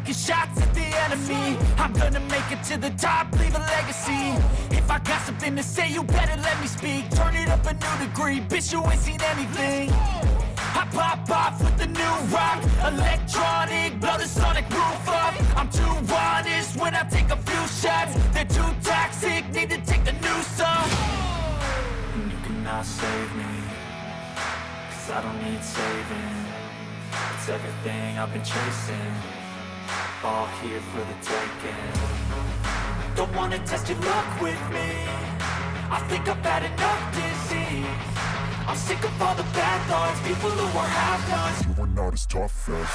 taking shots at the enemy. I'm gonna make it to the top, leave a legacy. If I got something to say, you better let me speak. Turn it up a new degree, bitch, you ain't seen anything. I pop off with the new rock, electronic, blow the sonic roof up. I'm too honest when I take a few shots. They're too toxic, need to take the noose off. And you cannot save me, cause I don't need saving. It's everything I've been chasing, all here for the taking. Don't wanna test your luck with me, I think I've had enough disease. I'm sick of all the bad thoughts, people who are half-nots. You are not as tough as.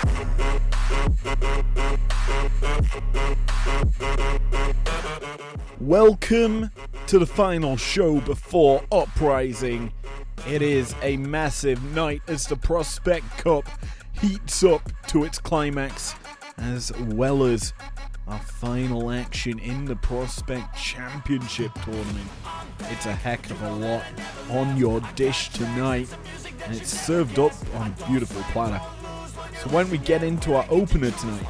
Welcome to the final show before Uprising. It is a massive night as the Prospect Cup heats up to its climax, as well as our final action in the Prospect Championship tournament. It's a heck of a lot on your dish tonight, and it's served up on a beautiful platter. So when we get into our opener tonight,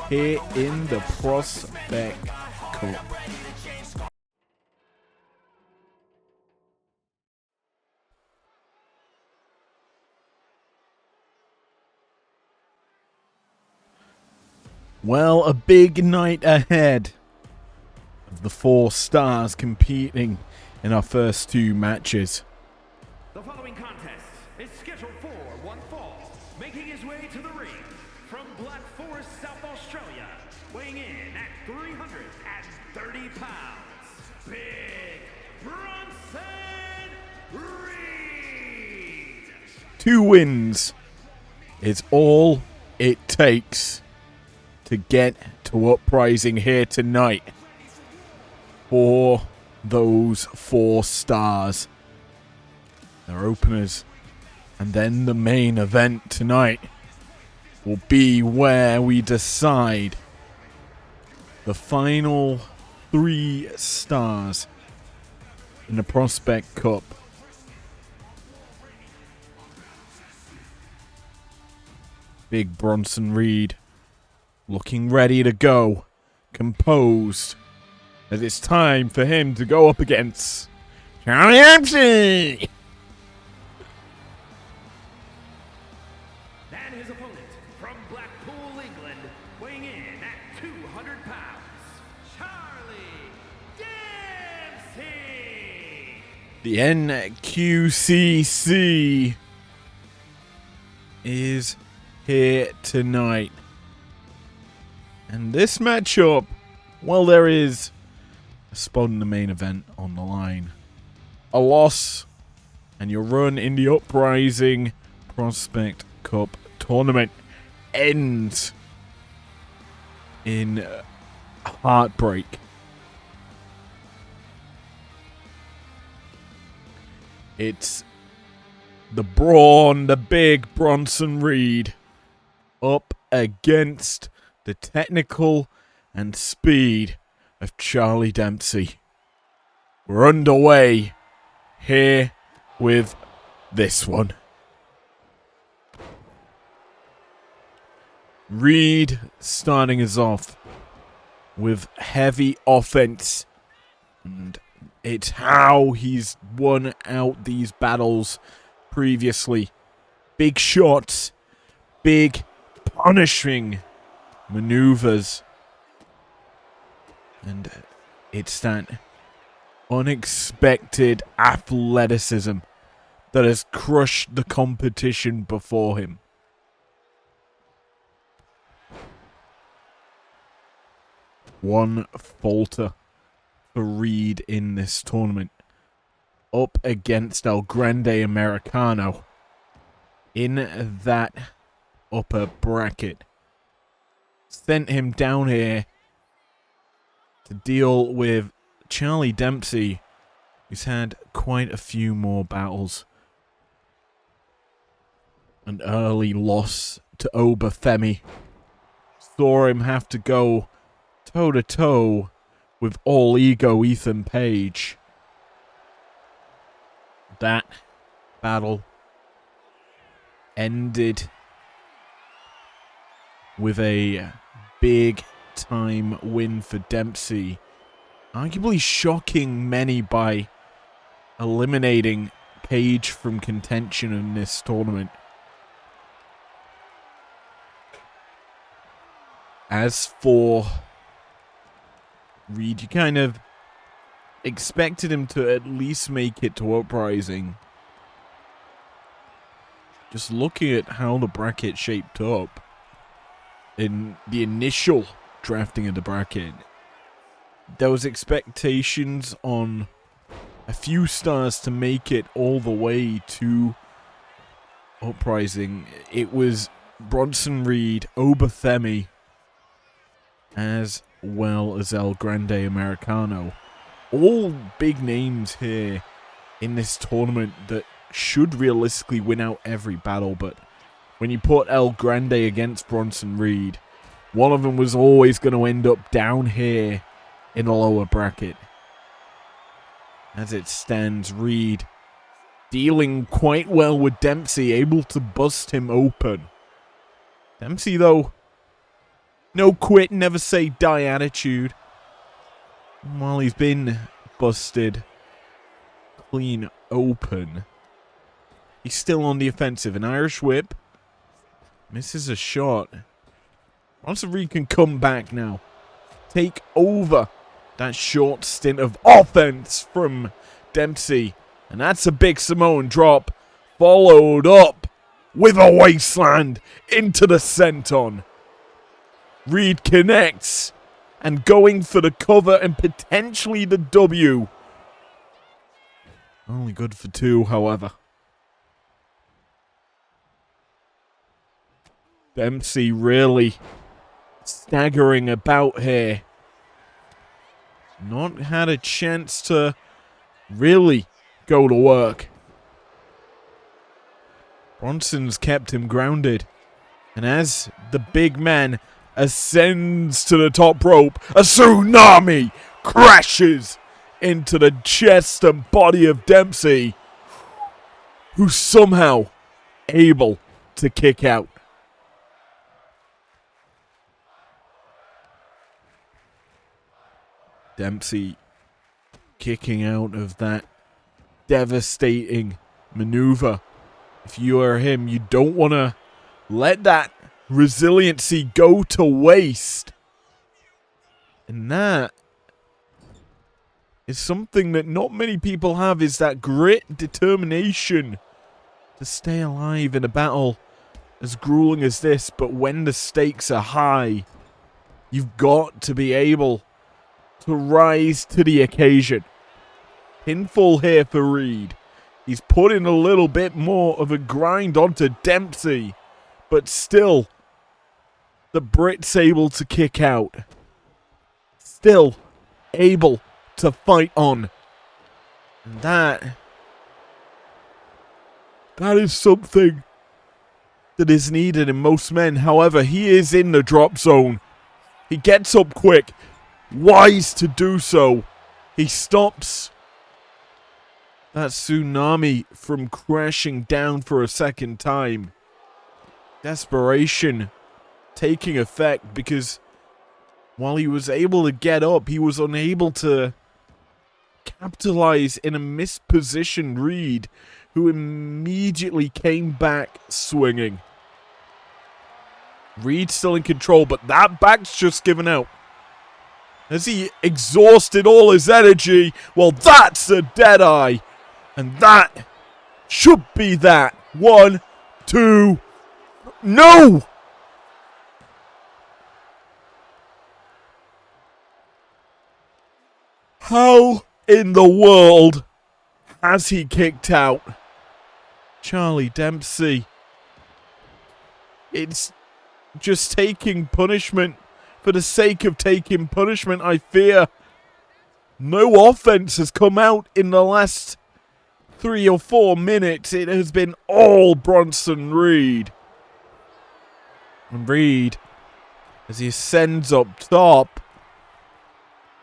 here in the Prospect Cup. Well, a big night ahead of the 4 stars competing in our first 2 matches. The following contest is scheduled for one fall, making his way to the ring from Black Forest, South Australia, weighing in at 330 pounds, Big Bronson Reed. 2 wins is all it takes to get to Uprising here tonight for those 4 stars. Their openers, and then the main event tonight will be where we decide the final 3 stars in the Prospect Cup. Big Bronson Reed looking ready to go, composed, as it's time for him to go up against Charlie Dempsey. And his opponent from Blackpool, England, weighing in at 200 pounds, Charlie Dempsey. The NQCC is here tonight. And this matchup, well, there is a spot in the main event on the line. A loss, and your run in the Uprising Prospect Cup tournament ends in heartbreak. It's the brawn, the big Bronson Reed, up against the technical and speed of Charlie Dempsey. We're underway here with this one. Reed starting us off with heavy offense, and it's how he's won out these battles previously. Big shots, big punishing maneuvers, and it's that unexpected athleticism that has crushed the competition before him. One falter for Reed in this tournament, up against El Grande Americano in that upper bracket. Sent him down here to deal with Charlie Dempsey, who's had quite a few more battles. An early loss to Obafemi saw him have to go toe-to-toe with All Ego Ethan Page. That battle ended with a big time win for Dempsey. Arguably shocking many by eliminating Page from contention in this tournament. As for Reed, you kind of expected him to at least make it to Uprising. Just looking at how the bracket shaped up in the initial drafting of the bracket, there was expectations on a few stars to make it all the way to Uprising. It was Bronson Reed, Obathemi, as well as El Grande Americano. All big names here in this tournament that should realistically win out every battle, but when you put El Grande against Bronson Reed, one of them was always going to end up down here in the lower bracket. As it stands, Reed dealing quite well with Dempsey, able to bust him open. Dempsey, though, no quit, never say die attitude. While he's been busted clean open, he's still on the offensive. An Irish whip. Misses a shot. Bronson Reed can come back now. Take over that short stint of offense from Dempsey. And that's a big Samoan drop. Followed up with a wasteland into the senton. Reed connects. And going for the cover and potentially the W. Only good for 2, however. Dempsey really staggering about here. Not had a chance to really go to work. Bronson's kept him grounded. And as the big man ascends to the top rope, a tsunami crashes into the chest and body of Dempsey, who's somehow able to kick out. Dempsey kicking out of that devastating maneuver. If you are him, you don't want to let that resiliency go to waste. And that is something that not many people have, is that grit, determination to stay alive in a battle as grueling as this. But when the stakes are high, you've got to be able to rise to the occasion. Pinfall here for Reed. He's put in a little bit more of a grind onto Dempsey, but still, the Brit's able to kick out. Still able to fight on. And that is something that is needed in most men. However, he is in the drop zone. He gets up quick. Wise to do so. He stops that tsunami from crashing down for a second time. Desperation taking effect, because while he was able to get up, he was unable to capitalize in a mispositioned Reed, who immediately came back swinging. Reed still in control, but that back's just given out. Has he exhausted all his energy? Well, that's a deadeye. And that should be that. 1, 2. No! How in the world has he kicked out Charlie Dempsey? It's just taking punishment for the sake of taking punishment, I fear. No offense has come out in the last 3 or 4 minutes. It has been all Bronson Reed. And Reed, as he ascends up top,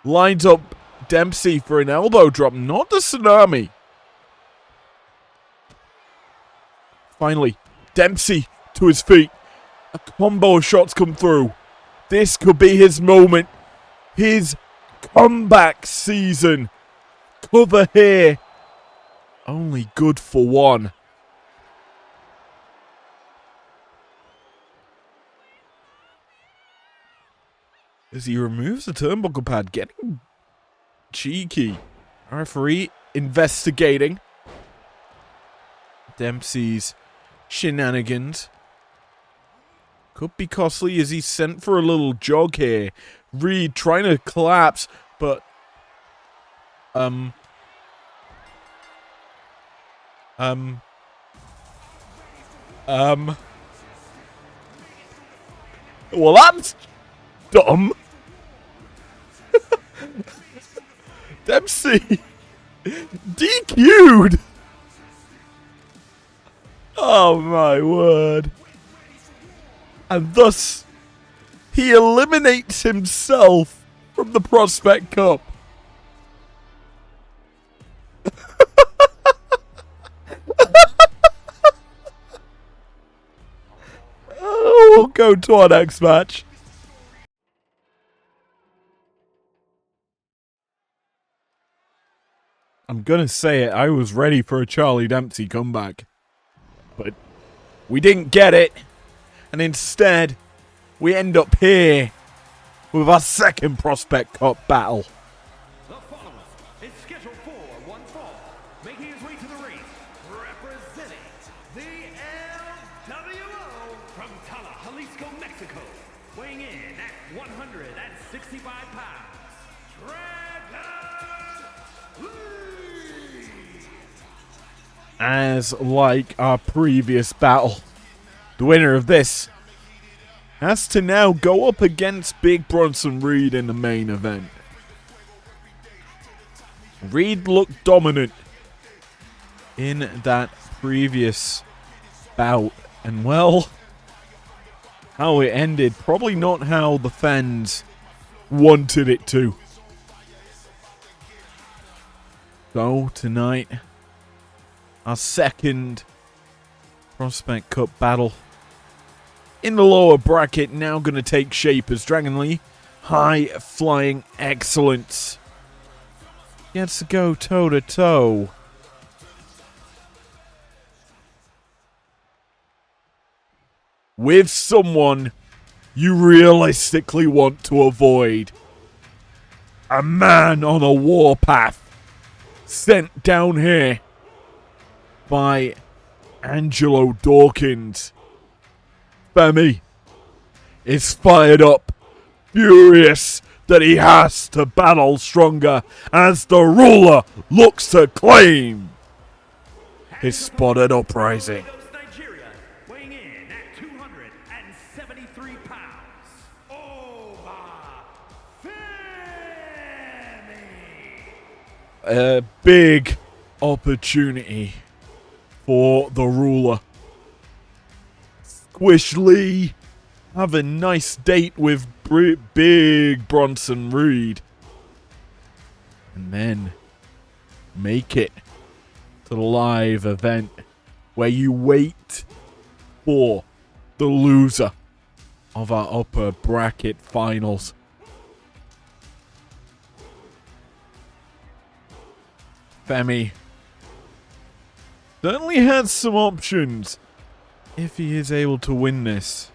lines up Dempsey for an elbow drop, not the tsunami. Finally, Dempsey to his feet. A combo of shots come through. This could be his moment. His comeback season. Cover here. Only good for one. As he removes the turnbuckle pad, getting cheeky. Referee investigating Dempsey's shenanigans. Could be costly as he's sent for a little jog here. Reed trying to collapse, but well, that's dumb. Dempsey DQ'd. Oh my word. And thus, he eliminates himself from the Prospect Cup. We'll go to our next match. I'm gonna say it, I was ready for a Charlie Dempsey comeback. But we didn't get it. And instead, we end up here with our second Prospect Cup battle. The following is scheduled for one fall, making his way to the ring, representing the LWO from Tala, Jalisco, Mexico, weighing in at 165 pounds, Dragon Lee! As like our previous battle, the winner of this has to now go up against Big Bronson Reed in the main event. Reed looked dominant in that previous bout, and well, how it ended, probably not how the fans wanted it to. So tonight, our second Prospect Cup battle in the lower bracket now going to take shape as Dragon Lee, high flying excellence, gets to go toe to toe with someone you realistically want to avoid. A man on a warpath sent down here by Angelo Dawkins. Femi is fired up, furious that he has to battle stronger as the ruler looks to claim his spot at Uprising. Nigeria, weighing in at 273 pounds, A big opportunity for the ruler. Squish Lee have a nice date with Big Bronson Reed, and then make it to the live event where you wait for the loser of our upper bracket finals. Femi certainly has some options if he is able to win this.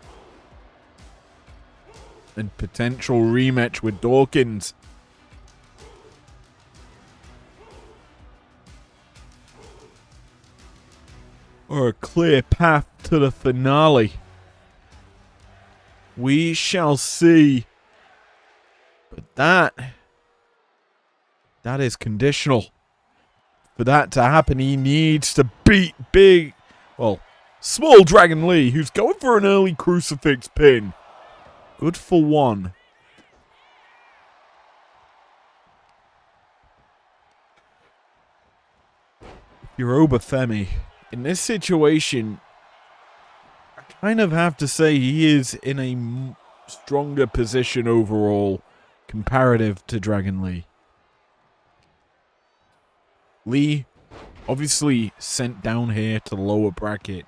And potential rematch with Dawkins. Or a clear path to the finale. We shall see. But that is conditional. For that to happen, he needs to beat small Dragon Lee, who's going for an early crucifix pin. Good for one. Yoruba Femi, in this situation, I kind of have to say he is in a stronger position overall comparative to Dragon Lee. Lee, obviously sent down here to the lower bracket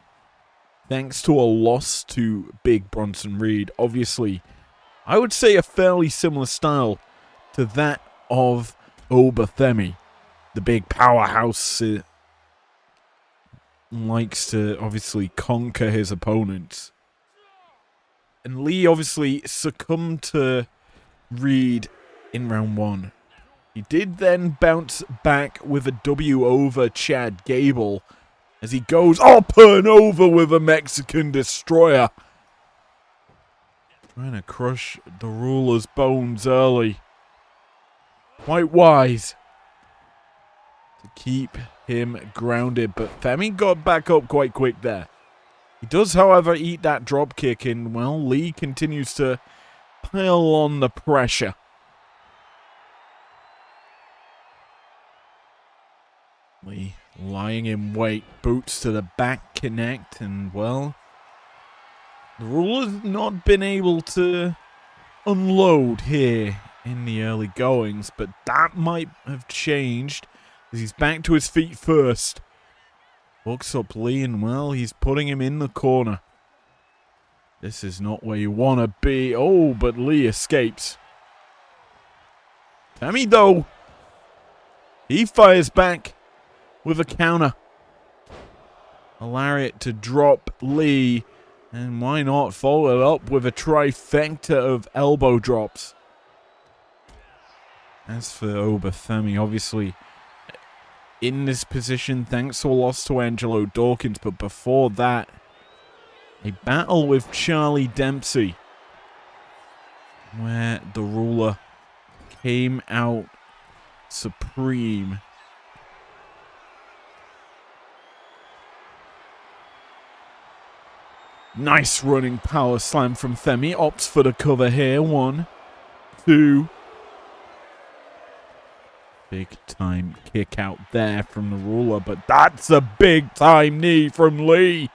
thanks to a loss to Big Bronson Reed. Obviously, I would say a fairly similar style to that of Obafemi. The big powerhouse likes to obviously conquer his opponents. And Lee obviously succumbed to Reed in round 1. He did then bounce back with a W over Chad Gable as he goes up and over with a Mexican destroyer. Trying to crush the ruler's bones early. Quite wise to keep him grounded, but Femi got back up quite quick there. He does, however, eat that drop kick, and, well, Lee continues to pile on the pressure. Lee lying in wait, boots to the back connect, and, well, the ruler's not been able to unload here in the early goings, but that might have changed as he's back to his feet first. Hooks up Lee, and, well, he's putting him in the corner. This is not where you want to be. Oh, but Lee escapes. Femi, though, he fires back with a counter. A lariat to drop Lee, and why not follow it up with a trifecta of elbow drops. As for Obafemi, obviously in this position thanks to a loss to Angelo Dawkins, but before that, a battle with Charlie Dempsey, where the ruler came out supreme. Nice running power slam from Femi. Opts for the cover here. 1, 2. Big time kick out there from the ruler, but that's a big time knee from Lee.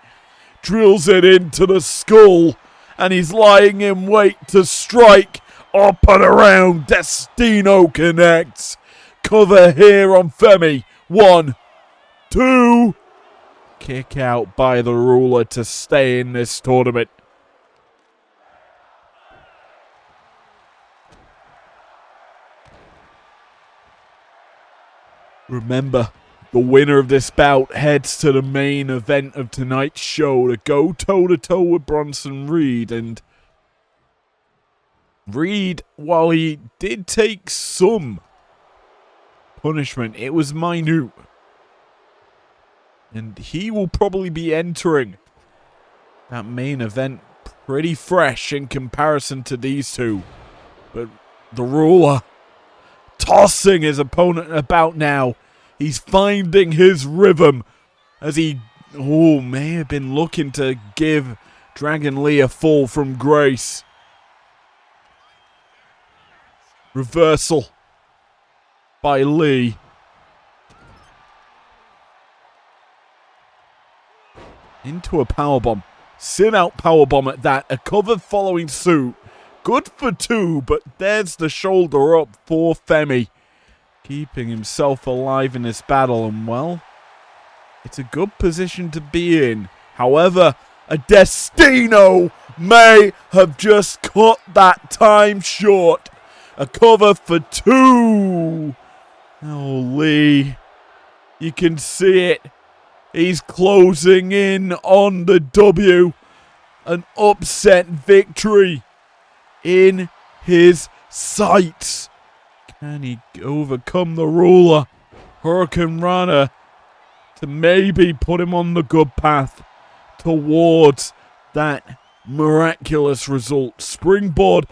Drills it into the skull, and he's lying in wait to strike. Up and around. Destino connects. Cover here on Femi. 1, 2. Kick out by the ruler to stay in this tournament. Remember, the winner of this bout heads to the main event of tonight's show to go toe-to-toe with Bronson Reed. And Reed, while he did take some punishment, it was minute. And he will probably be entering that main event pretty fresh in comparison to these two. But the ruler tossing his opponent about now. He's finding his rhythm as he may have been looking to give Dragon Lee a fall from grace. Reversal by Lee. Into a powerbomb. Sin out powerbomb at that. A cover following suit. Good for 2, but there's the shoulder up for Femi. Keeping himself alive in this battle, and, well, it's a good position to be in. However, a Destino may have just cut that time short. A cover for 2. Oh, Lee. You can see it. He's closing in on the W. An upset victory in his sights. Can he overcome the ruler, Hurricane Rana, to maybe put him on the good path towards that miraculous result? Springboard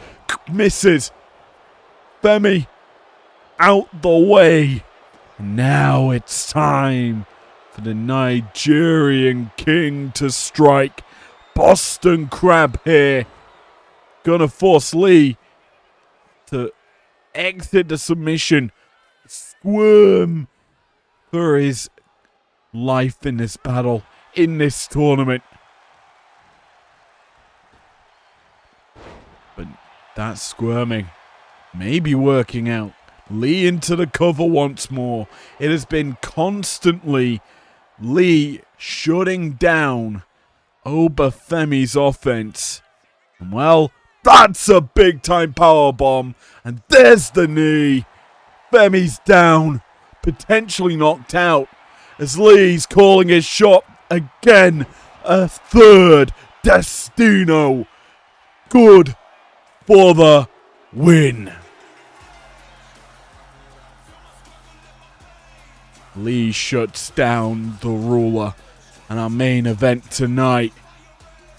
misses. Femi out the way. Now it's time for the Nigerian King to strike. Boston Crab here. Gonna force Lee to exit the submission. Squirm for his life in this battle, in this tournament. But that squirming may be working out. Lee into the cover once more. It has been constantly Lee shutting down Obafemi's offense. And, well, That's a big time power bomb. And there's the knee. Femi's down, potentially knocked out, as Lee's calling his shot again. A third Destino. Good for the win. Lee shuts down the ruler. And our main event tonight,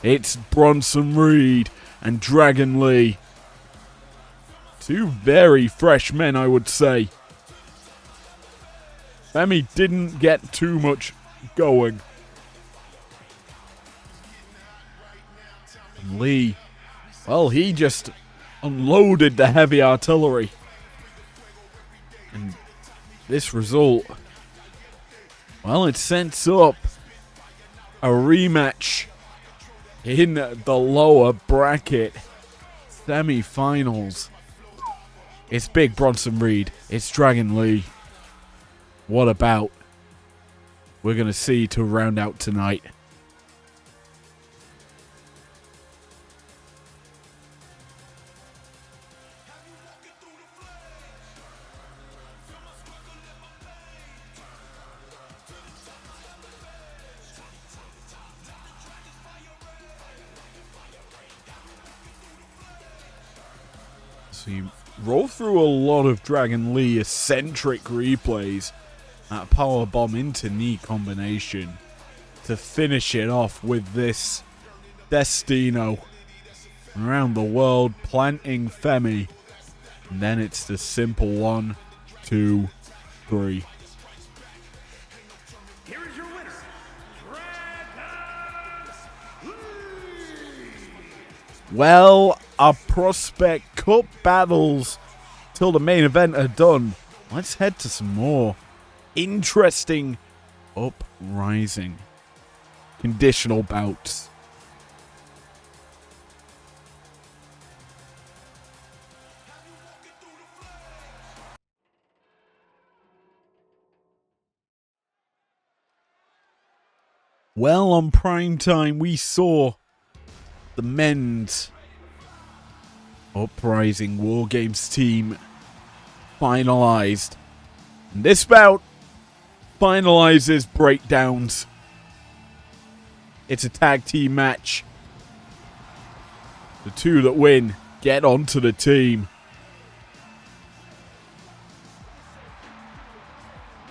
it's Bronson Reed and Dragon Lee. Two very fresh men, I would say. Femi didn't get too much going. And Lee, well, he just unloaded the heavy artillery. And this result, well, it sets up a rematch in the lower bracket semi-finals. It's Big Bronson Reed. It's Dragon Lee. What about? We're going to see to round out tonight. So you roll through a lot of Dragon Lee eccentric replays. That power bomb into knee combination to finish it off with this Destino around the world planting Femi. And then it's the simple 1, 2, 3. Here is your winner, Dragon Lee. Well, our Prospect Cup battles till the main event are done. Let's head to some more interesting uprising conditional bouts. Well, on prime time, we saw the men's Uprising War Games team finalized. And this bout finalizes breakdowns. It's a tag team match. The two that win get onto the team.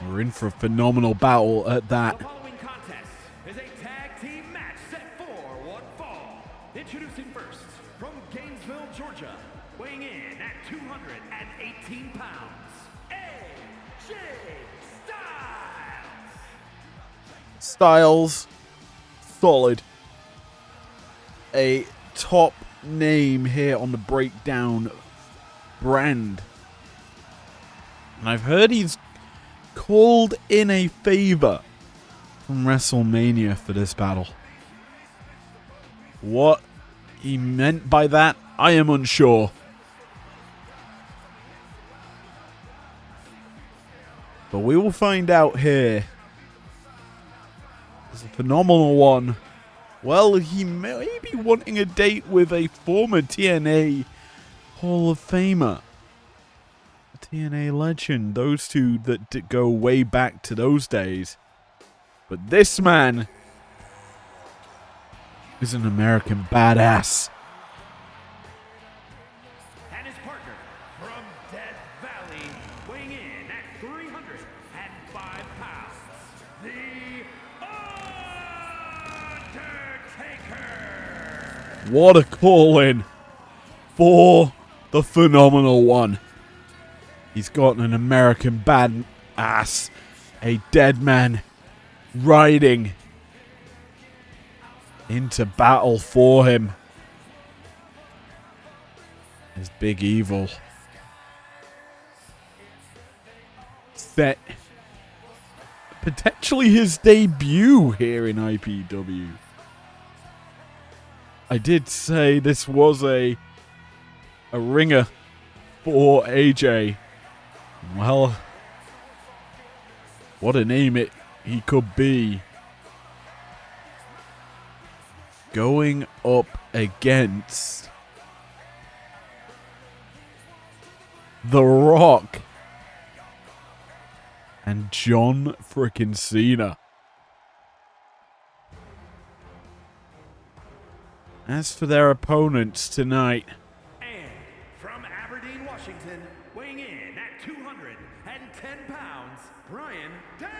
We're in for a phenomenal battle at that. The following contest is a tag team match set for one fall. Introducing first, from Gainesville, Georgia, weighing in at 218 pounds, AJ Styles. Styles, solid. A top name here on the Breakdown brand. And I've heard he's called in a favor from WrestleMania for this battle. What he meant by that, I am unsure. But we will find out here. It's a phenomenal one. Well, he may be wanting a date with a former TNA Hall of Famer. A TNA legend. Those two that go way back to those days. But this man is an American badass. And his partner from Death Valley, weighing in at 305 pounds, The Undertaker. What a call-in for the phenomenal one. He's got an American badass, a dead man, riding into battle for him. His Big Evil. Set potentially his debut here in IPW. I did say this was a ringer for AJ. Well, what a name he could be. Going up against The Rock, and John frickin' Cena. As for their opponents tonight, And from Aberdeen, Washington, weighing in at 210 pounds, Bryan Danielson.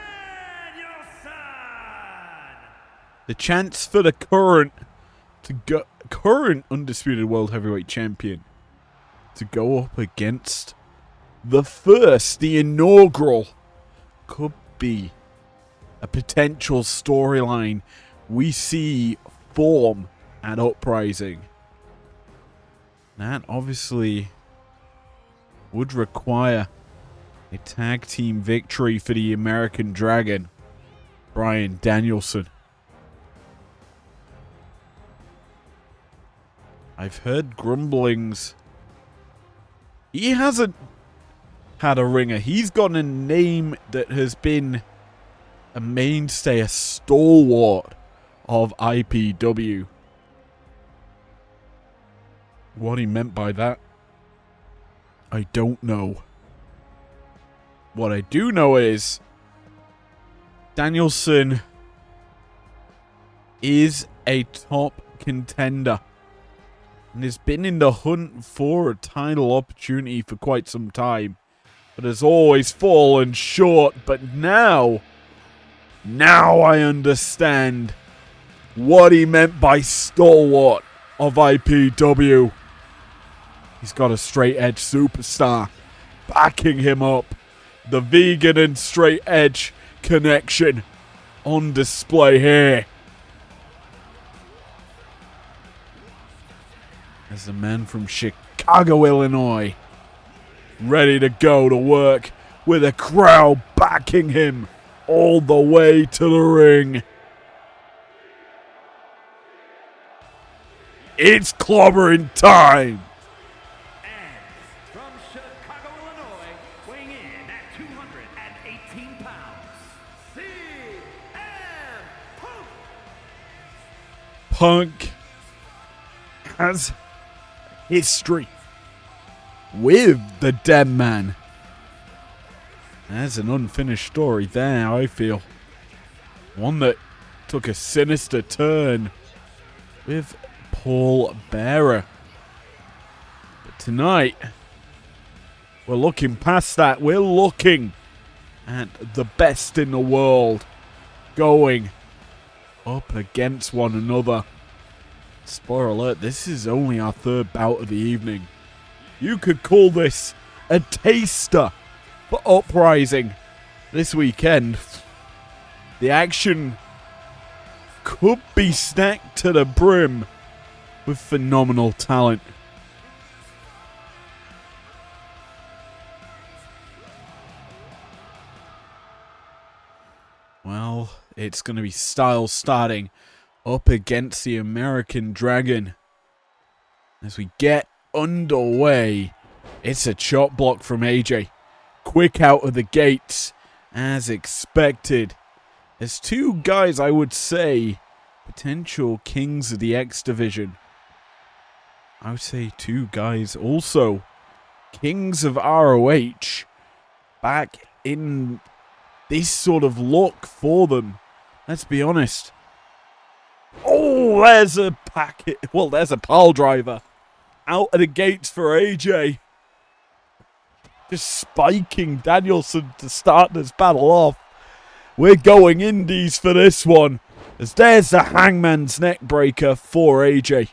the chance for the current undisputed world heavyweight champion to go up against the inaugural, could be a potential storyline we see form at Uprising. That obviously would require a tag team victory for the American Dragon, Bryan Danielson. I've heard grumblings. He hasn't had a ringer. He's got a name that has been a mainstay, a stalwart of IPW. What he meant by that, I don't know. What I do know is Danielson is a top contender and has been in the hunt for a title opportunity for quite some time, but has always fallen short. But now I understand what he meant by stalwart of IPW. He's got a straight edge superstar backing him up. The vegan and straight edge connection on display here. As the man from Chicago, Illinois, ready to go to work with a crowd backing him all the way to the ring. It's clobbering time. From Chicago, Illinois, weighing in at 218 pounds, CM Punk. Punk has history with the Dead Man. There's an unfinished story there, I feel. One that took a sinister turn with Paul Bearer. But tonight, we're looking past that. We're looking at the best in the world going up against one another. Spoiler alert, this is only our third bout of the evening. You could call this a taster for Uprising this weekend. The action could be stacked to the brim with phenomenal talent. Well, it's going to be Styles starting up against the American Dragon. As we get underway, it's a chop block from AJ. Quick out of the gates, as expected. There's two guys, I would say, potential kings of the X Division. I would say two guys also kings of ROH. Back in this sort of look for them. Let's be honest. Oh, there's a packet. Well, there's a pile driver. Out of the gates for AJ. Just spiking Danielson to start this battle off. We're going indies for this one. As there's the Hangman's neck breaker for AJ.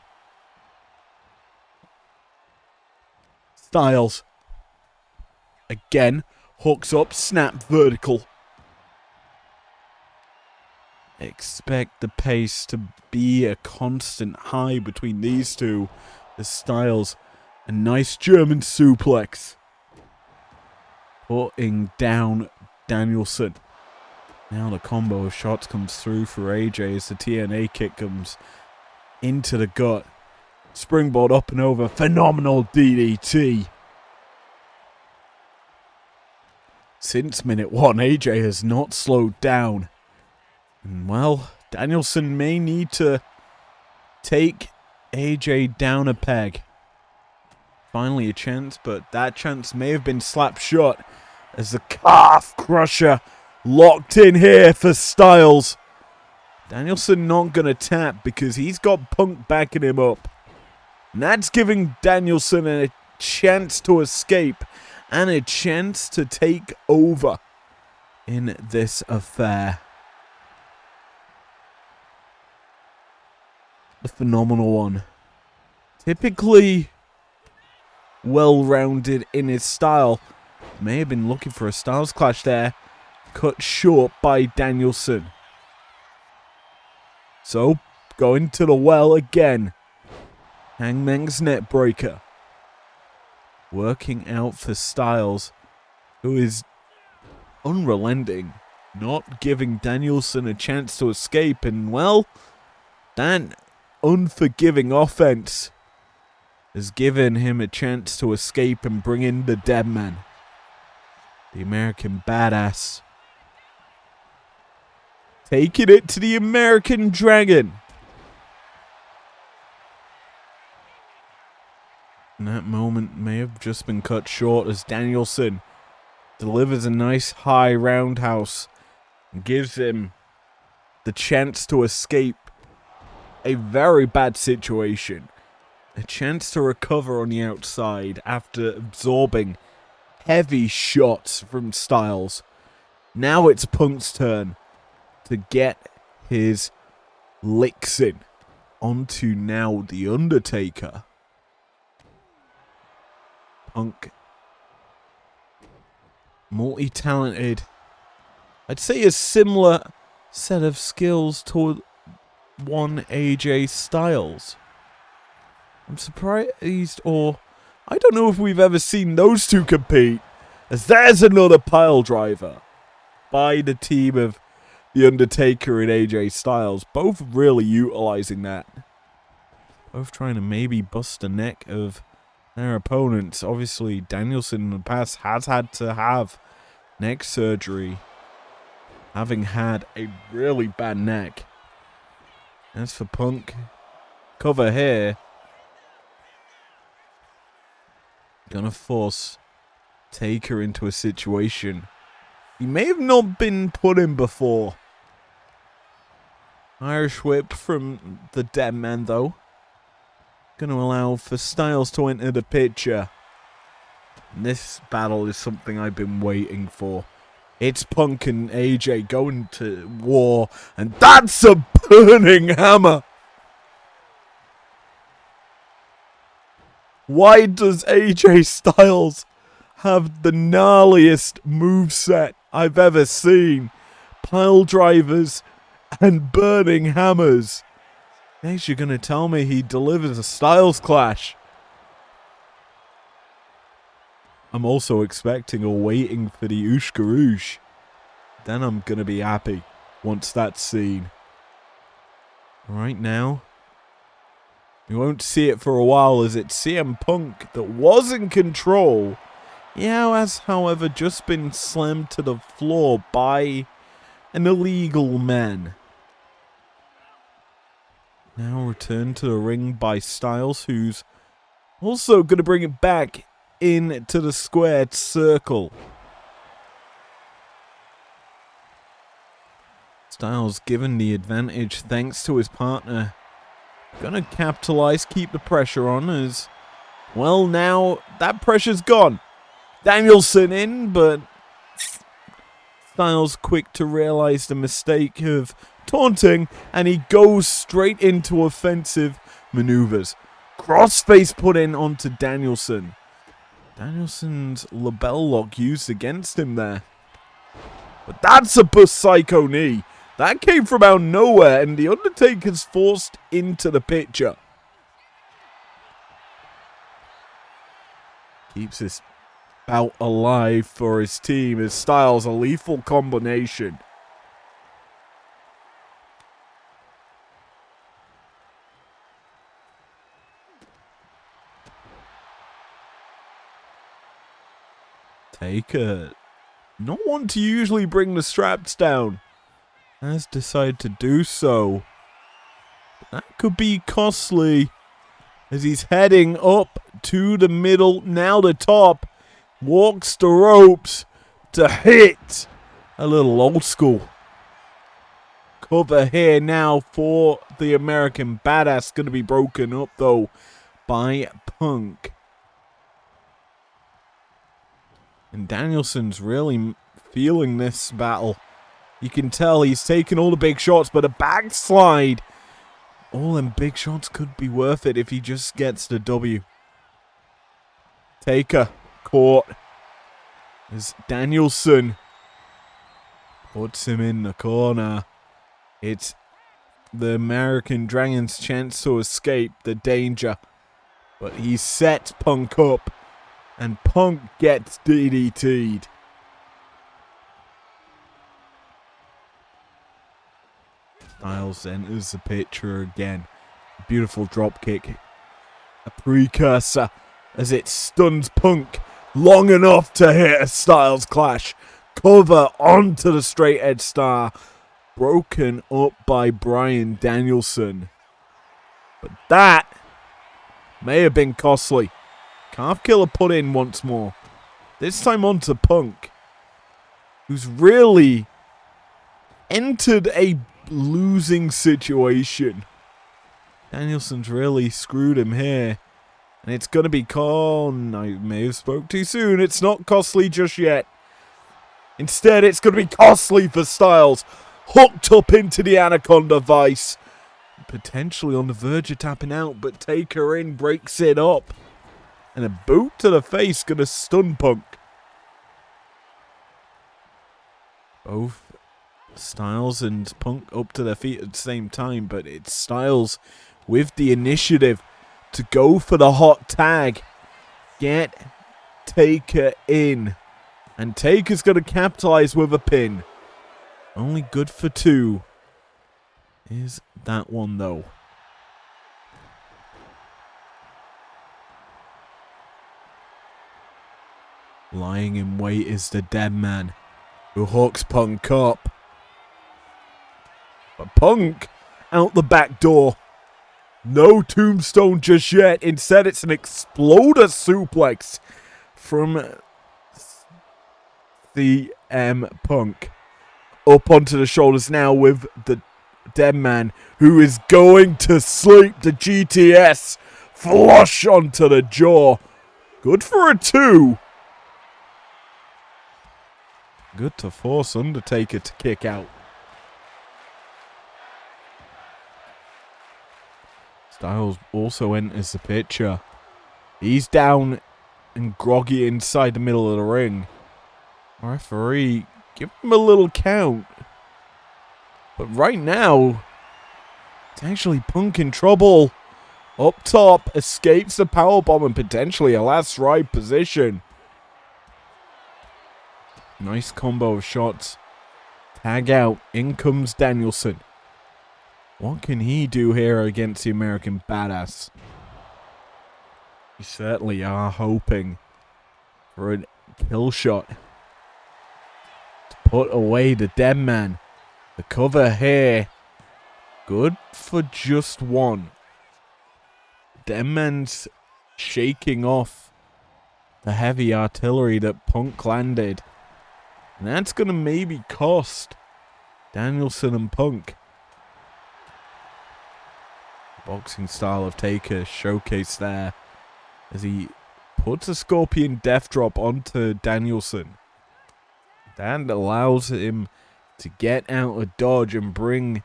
Styles. Again, hooks up, snap vertical. Expect the pace to be a constant high between these two. The Styles, a nice German suplex. Putting down Danielson. Now the combo of shots comes through for AJ as the TNA kick comes into the gut. Springboard up and over. Phenomenal DDT. Since minute one, AJ has not slowed down. And well, Danielson may need to take AJ down a peg Finally a chance, but that chance may have been slapped shut as the calf crusher locked in here for Styles. Danielson not going to tap because he's got Punk backing him up. And that's giving Danielson a chance to escape and a chance to take over in this affair. A phenomenal one. Typically well-rounded in his style. May have been looking for a Styles clash there. Cut short by Danielson. So, going to the well again. Hangman's net breaker. Working out for Styles, who is unrelenting. Not giving Danielson a chance to escape. And, well, that unforgiving offense has given him a chance to escape and bring in the dead man. The American Badass. Taking it to the American Dragon. And that moment may have just been cut short as Danielson delivers a nice high roundhouse and gives him the chance to escape a very bad situation. A chance to recover on the outside after absorbing heavy shots from Styles. Now it's Punk's turn to get his licks in onto now The Undertaker. Punk, multi-talented. I'd say a similar set of skills to one AJ Styles. I'm surprised, or I don't know if we've ever seen those two compete, as there's another pile driver by the team of The Undertaker and AJ Styles, both really utilizing that. Both trying to maybe bust the neck of their opponents. Obviously, Danielson in the past has had to have neck surgery, having had a really bad neck. As for Punk, cover here. Gonna force Taker into a situation he may have not been put in before. Irish whip from the dead man, though. Gonna allow for Styles to enter the picture. And this battle is something I've been waiting for. It's Punk and AJ going to war, and that's a burning hammer. Why does AJ Styles have the gnarliest moveset I've ever seen? Pile drivers and burning hammers. Next you're going to tell me he delivers a Styles clash. I'm also expecting or waiting for the Ushkaroosh. Then I'm going to be happy once that's seen. Right now, we won't see it for a while as it's CM Punk that was in control. Yeah, has however just been slammed to the floor by an illegal man. Now returned to the ring by Styles, who's also going to bring it back into the squared circle. Styles given the advantage thanks to his partner. Gonna capitalize, keep the pressure on as, well, now that pressure's gone. Danielson in, but Styles quick to realize the mistake of taunting, and he goes straight into offensive maneuvers. Crossface put in onto Danielson. Danielson's label lock used against him there. But that's a psycho knee. That came from out of nowhere, and The Undertaker's forced into the picture. Keeps this bout alive for his team as Styles a lethal combination. Taker, not one to usually bring the straps down, has decided to do so. That could be costly as he's heading up to the middle, now the top. Walks the ropes to hit. A little old school. Cover here now for the American Badass. Going to be broken up, though, by Punk. And Danielson's really feeling this battle. You can tell he's taking all the big shots, but a backslide. All them big shots could be worth it if he just gets the W. Taker caught as Danielson puts him in the corner. It's the American Dragon's chance to escape the danger. But he sets Punk up. And Punk gets DDT'd. Styles enters the picture again. Beautiful drop kick. A precursor as it stuns Punk long enough to hit a Styles clash. Cover onto the straight edge star. Broken up by Bryan Danielson. But that may have been costly. Calf killer put in once more. This time onto Punk, who's really entered a losing situation. Danielson's really screwed him here. And it's going to be I may have spoke too soon. It's not costly just yet. Instead, it's going to be costly for Styles. Hooked up into the Anaconda Vice. Potentially on the verge of tapping out, but Taker in breaks it up. And a boot to the face going to stun Punk. Both Styles and Punk up to their feet at the same time, but it's Styles with the initiative to go for the hot tag. Get Taker in. And Taker's going to capitalize with a pin. Only good for 2 is that one, though. Lying in wait is the dead man, who hooks Punk up. But Punk out the back door. No tombstone just yet. Instead, it's an exploder suplex from CM Punk. Up onto the shoulders now with the dead man, who is going to sleep the GTS flush onto the jaw. Good for a 2. Good to force Undertaker to kick out. Styles also enters the picture. He's down and groggy inside the middle of the ring. Referee, give him a little count. But right now, it's actually Punk in trouble. Up top, escapes the powerbomb and potentially a last ride position. Nice combo of shots. Tag out. In comes Danielson. What can he do here against the American Badass? We certainly are hoping for a kill shot to put away the dead man. The cover here. Good for just 1. Dead man's shaking off the heavy artillery that Punk landed. And that's going to maybe cost Danielson and Punk. Boxing style of Taker showcased there as he puts a Scorpion Death Drop onto Danielson. That allows him to get out of dodge and bring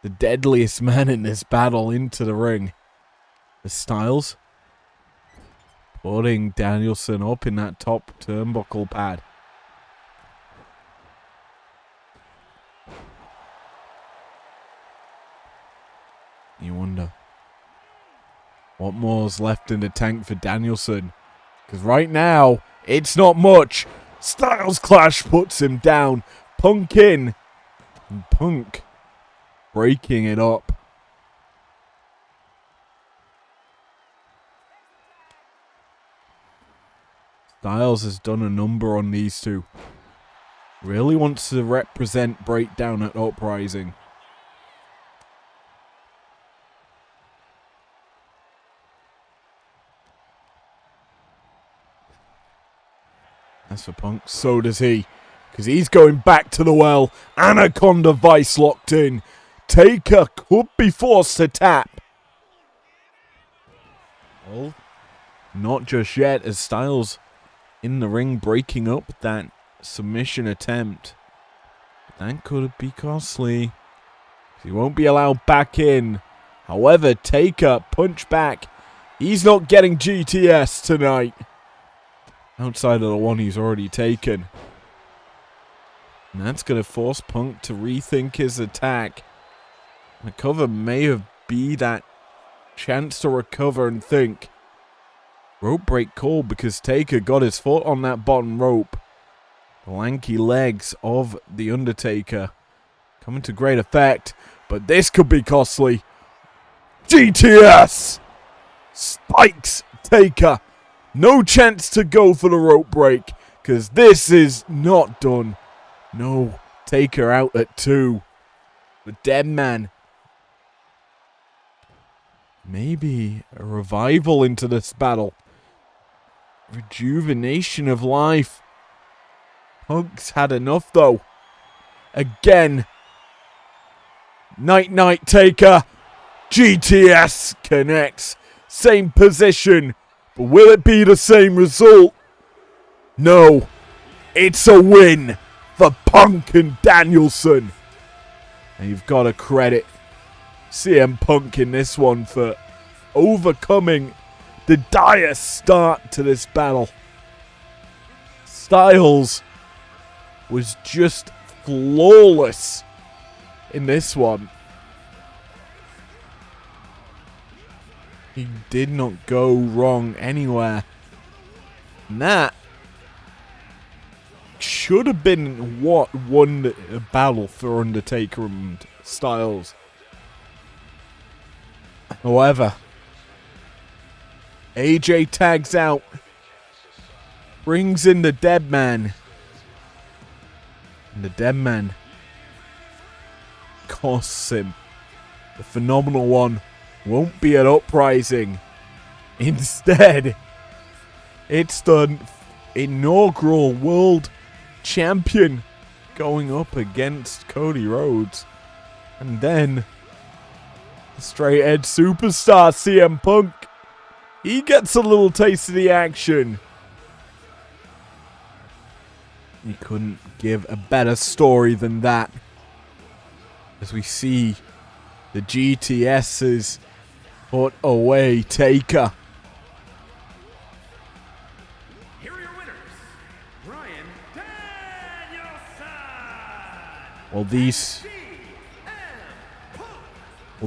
the deadliest man in this battle into the ring. The Styles putting Danielson up in that top turnbuckle pad. You wonder what more's left in the tank for Danielson. Because right now, it's not much. Styles Clash puts him down. Punk in. And Punk breaking it up. Styles has done a number on these two. Really wants to represent Breakdown at Uprising. As for Punk, so does he. Because he's going back to the well. Anaconda Vice locked in. Taker could be forced to tap. Well, not just yet, as Styles in the ring breaking up that submission attempt. That could be costly. He won't be allowed back in. However, Taker punch back. He's not getting GTS tonight. Outside of the one he's already taken. And that's going to force Punk to rethink his attack. The cover may have been that chance to recover and think. Rope break called because Taker got his foot on that bottom rope. The lanky legs of The Undertaker coming to great effect. But this could be costly. GTS! Spikes Taker. No chance to go for the rope break. Because this is not done. No. Taker out at 2. The dead man. Maybe a revival into this battle. Rejuvenation of life. Punk's had enough though. Again. Night Taker. GTS connects. Same position. But will it be the same result? No. It's a win for Punk and Danielson. And you've got to credit CM Punk in this one for overcoming the dire start to this battle. Styles was just flawless in this one. He did not go wrong anywhere. And that should have been what won the battle for Undertaker and Styles. However, AJ tags out, brings in the dead man, and the dead man costs him. The phenomenal one won't be an uprising. Instead, it's the inaugural world champion going up against Cody Rhodes. And then the straight edge superstar CM Punk. He gets a little taste of the action. You couldn't give a better story than that. As we see the GTS's put away Taker. Here are your winners, Bryan Danielson. Well,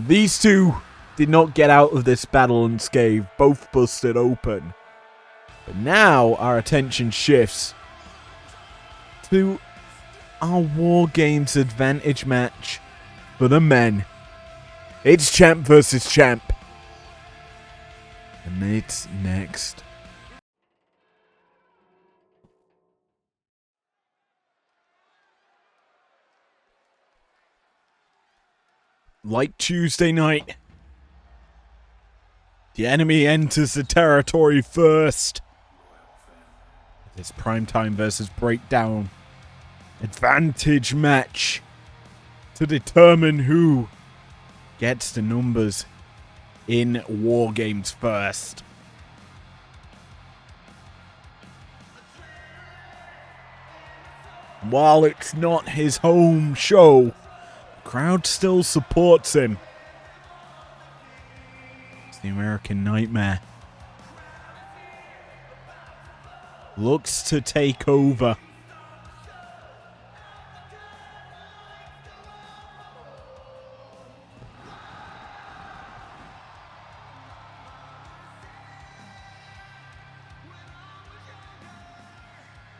these two did not get out of this battle unscathed. Both busted open. But now our attention shifts to our War Games advantage match for the men. It's champ versus champ. And it's next. Like Tuesday night, the enemy enters the territory first. This primetime versus breakdown advantage match to determine who gets the numbers in War Games first. While it's not his home show, the crowd still supports him. It's the American Nightmare. Looks to take over.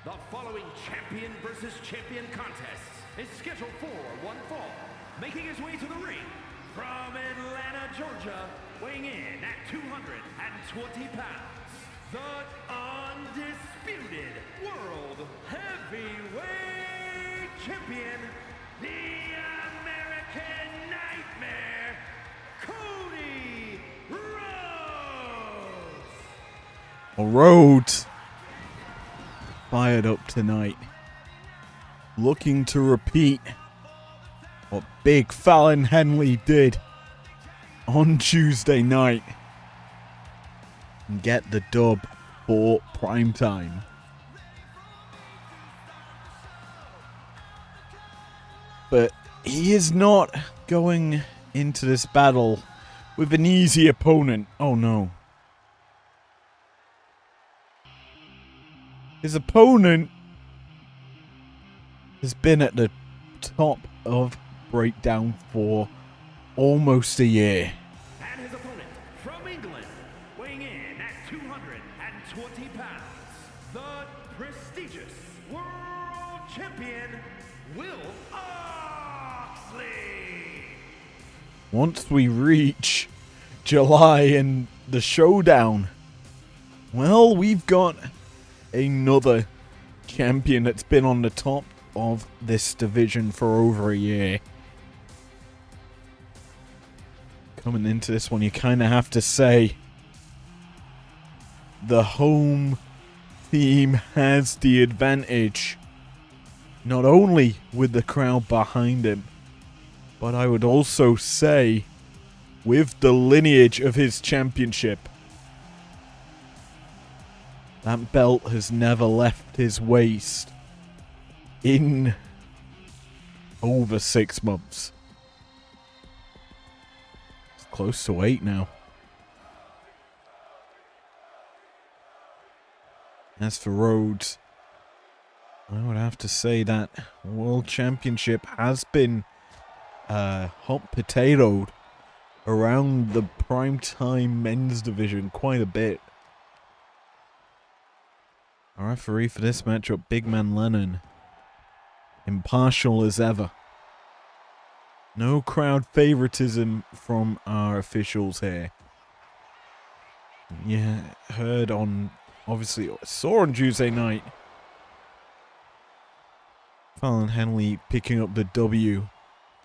The following champion versus champion contest is scheduled for one fall. Making his way to the ring from Atlanta, Georgia, weighing in at 220 pounds, the undisputed World Heavyweight Champion, the American Nightmare, Cody Rhodes. Rhodes fired up tonight. Looking to repeat what Big Fallon Henley did on Tuesday night and get the dub for primetime. But he is not going into this battle with an easy opponent. Oh no. His opponent has been at the top of Breakdown for almost a year. And his opponent from England, weighing in at 220 pounds, the prestigious World Champion, Will Oxley. Once we reach July and the showdown, well, we've got another champion that's been on the top of this division for over a year. Coming into this one, you kind of have to say the home team has the advantage, not only with the crowd behind him, but I would also say with the lineage of his championship. That belt has never left his waist in over 6 months. It's close to 8 now. As for Rhodes, I would have to say that World Championship has been hot potatoed around the primetime men's division quite a bit. Our referee for this matchup, Big Man Lennon, impartial as ever. No crowd favoritism from our officials here. You heard on, obviously, saw on Tuesday night, Fallon Henley picking up the W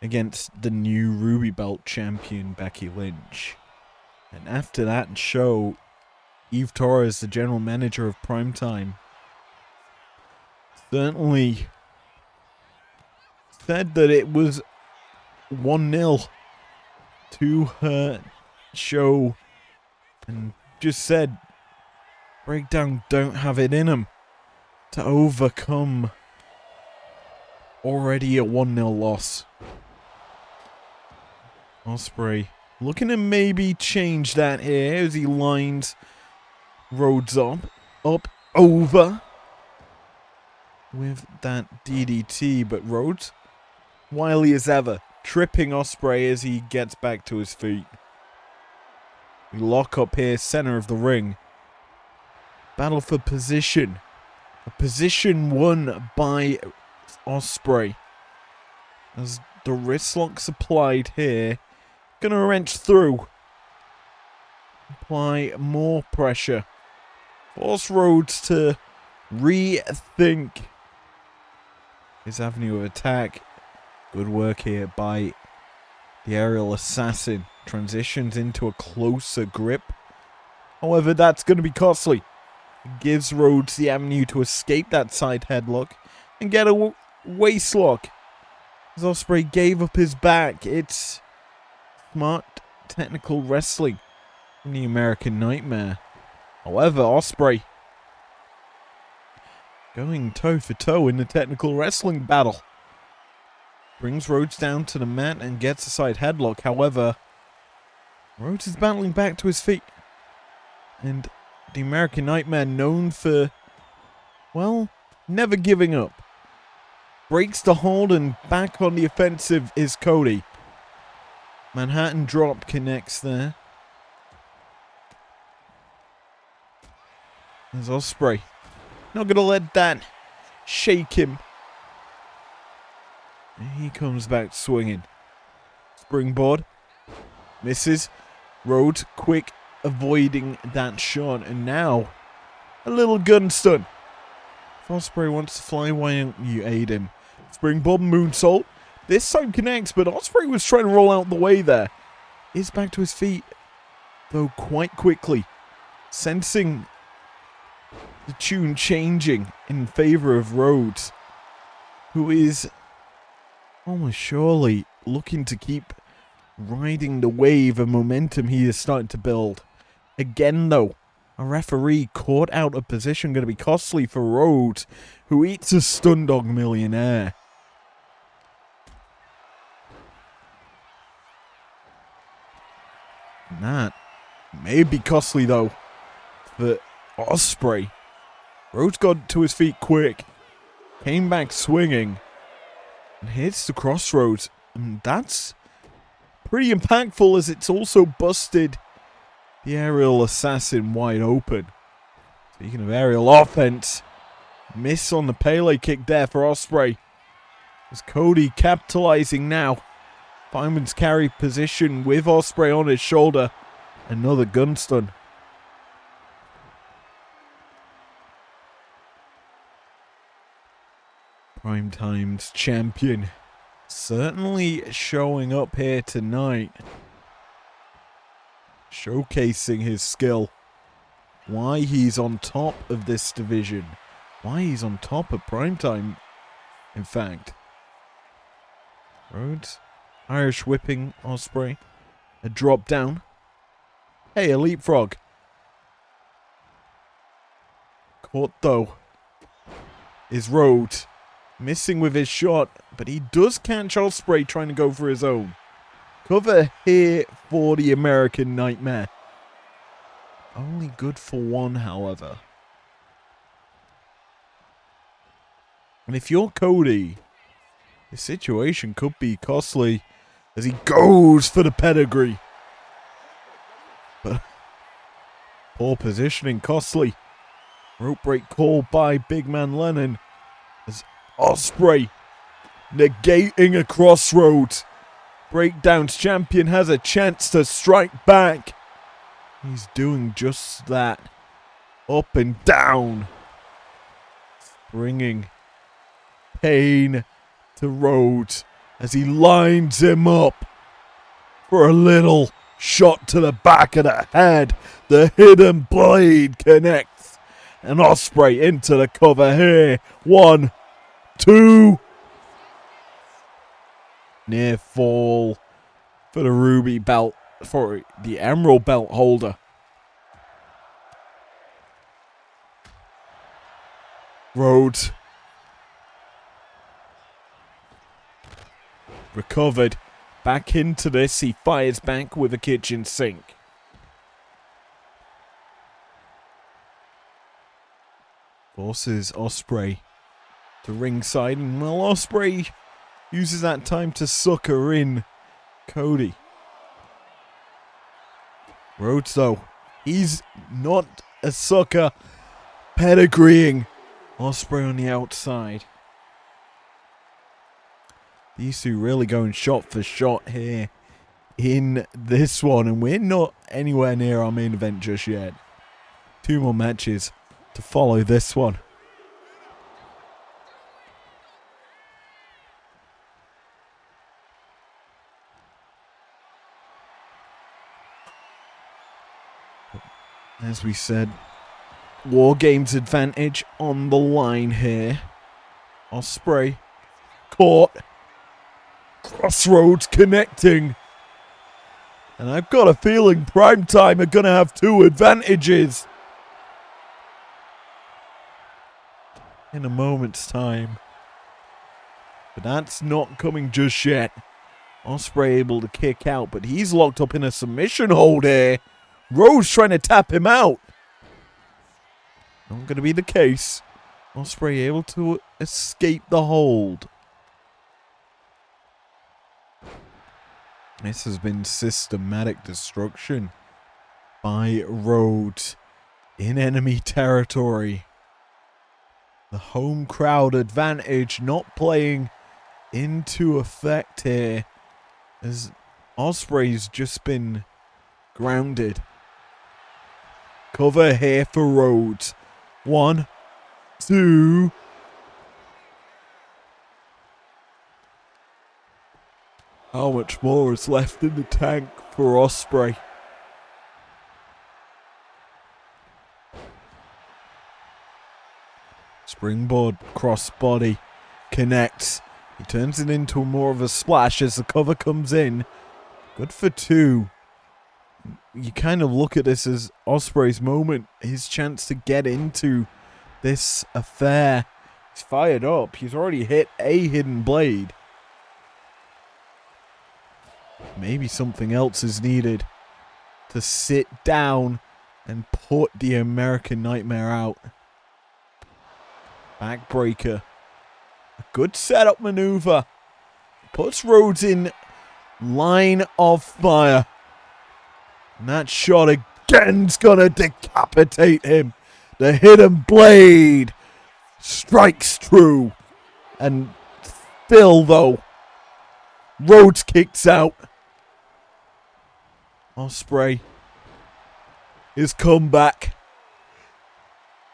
against the new Ruby Belt champion, Becky Lynch. And after that show, Eve Torres, the general manager of Primetime, certainly said that it was 1-0 to her show and just said Breakdown don't have it in them to overcome already a 1-0 loss. Ospreay looking to maybe change that here as he lines Rhodes up, over with that DDT, but Rhodes, wily as ever, tripping Ospreay as he gets back to his feet. We lock up here, center of the ring. Battle for position. A position won by Ospreay. As the wrist lock's applied here, gonna wrench through. Apply more pressure. Force Rhodes to rethink his avenue of attack. Good work here by the aerial assassin. Transitions into a closer grip. However, that's going to be costly. It gives Rhodes the avenue to escape that side headlock and get a waist lock. As Ospreay gave up his back. It's smart technical wrestling from the American Nightmare. However, Ospreay going toe for toe in the technical wrestling battle. Brings Rhodes down to the mat and gets a side headlock. However, Rhodes is battling back to his feet. And the American Nightmare, known for, well, never giving up. Breaks the hold and back on the offensive is Cody. Manhattan drop connects there. There's Ospreay. Not going to let that shake him. And he comes back swinging. Springboard. Misses. Rhodes quick avoiding that shot. And now, a little gun stun. If Ospreay wants to fly, why don't you aid him? Springboard moonsault. This time connects, but Ospreay was trying to roll out the way there. Is back to his feet, though quite quickly. Sensing The tune changing in favour of Rhodes, who is almost surely looking to keep riding the wave of momentum he is starting to build. Again, though, a referee caught out of position, going to be costly for Rhodes, who eats a stun dog millionaire. And that may be costly, though, for Ospreay. Rhodes got to his feet quick, came back swinging, and hits the crossroads. And that's pretty impactful, as it's also busted the aerial assassin wide open. Speaking of aerial offense, miss on the Pele kick there for Ospreay. As Cody capitalizing now. Fineman's carry position with Ospreay on his shoulder. Another gun stun. Primetime's champion certainly showing up here tonight. Showcasing his skill. Why he's on top of this division. Why he's on top of Primetime, in fact. Rhodes. Irish whipping Ospreay. A drop down. Hey, a leapfrog. Caught though is Rhodes. Missing with his shot, but he does catch Ospreay trying to go for his own. Cover here for the American Nightmare. Only good for one, however. And if you're Cody, the situation could be costly as he goes for the pedigree. But poor positioning, costly. Rope break called by Big Man Lennon as Ospreay negating a crossroads. Breakdowns champion has a chance to strike back. He's doing just that. Up and down. Bringing pain to Rhodes as he lines him up for a little shot to the back of the head. The hidden blade connects. And Ospreay into the cover here. 1, 2. Near fall for the ruby belt, for the emerald belt holder. Rhodes. Recovered. Back into this. He fires back with a kitchen sink. Forces Ospreay to ringside. And well, Ospreay uses that time to sucker in Cody. Rhodes, though, he's not a sucker. Pedigreeing Ospreay on the outside. These two really going shot for shot here in this one. And we're not anywhere near our main event just yet. 2 more matches to follow this one. As we said, War Games advantage on the line here. Ospreay caught. Crossroads connecting. And I've got a feeling Primetime are going to have 2 advantages in a moment's time. But that's not coming just yet. Ospreay able to kick out, but he's locked up in a submission hold here. Rhodes trying to tap him out. Not going to be the case. Ospreay able to escape the hold. This has been systematic destruction by Rhodes in enemy territory. The home crowd advantage not playing into effect here, as Ospreay's just been grounded. Cover here for Rhodes. 1, 2. How much more is left in the tank for Ospreay? Springboard crossbody connects. He turns it into more of a splash as the cover comes in. Good for 2. You kind of look at this as Ospreay's moment, his chance to get into this affair. He's fired up. He's already hit a hidden blade. Maybe something else is needed to sit down and put the American Nightmare out. Backbreaker. A good setup maneuver. Puts Rhodes in line of fire. And that shot again's gonna decapitate him. The hidden blade strikes true. And still though, Rhodes kicks out. Ospreay, his comeback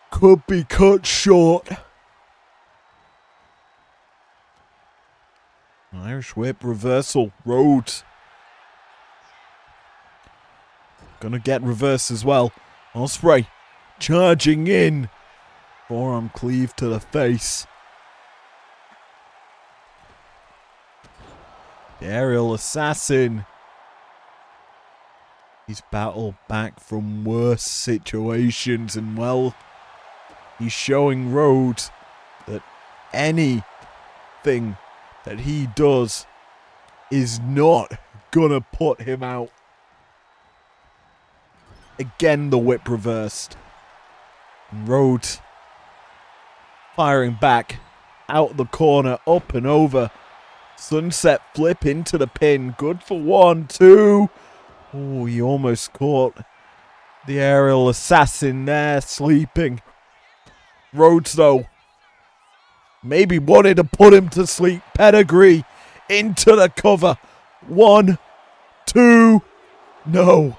could be cut short. Irish whip reversal. Rhodes gonna get reversed as well. Ospreay charging in. Forearm cleave to the face. The aerial assassin. He's battled back from worse situations, and well, he's showing Rhodes that anything that he does is not gonna put him out. Again, the whip reversed. And Rhodes firing back out the corner, up and over. Sunset flip into the pin. Good for 1, 2. Oh, he almost caught the aerial assassin there, sleeping. Rhodes, though, maybe wanted to put him to sleep. Pedigree into the cover. 1, 2, no.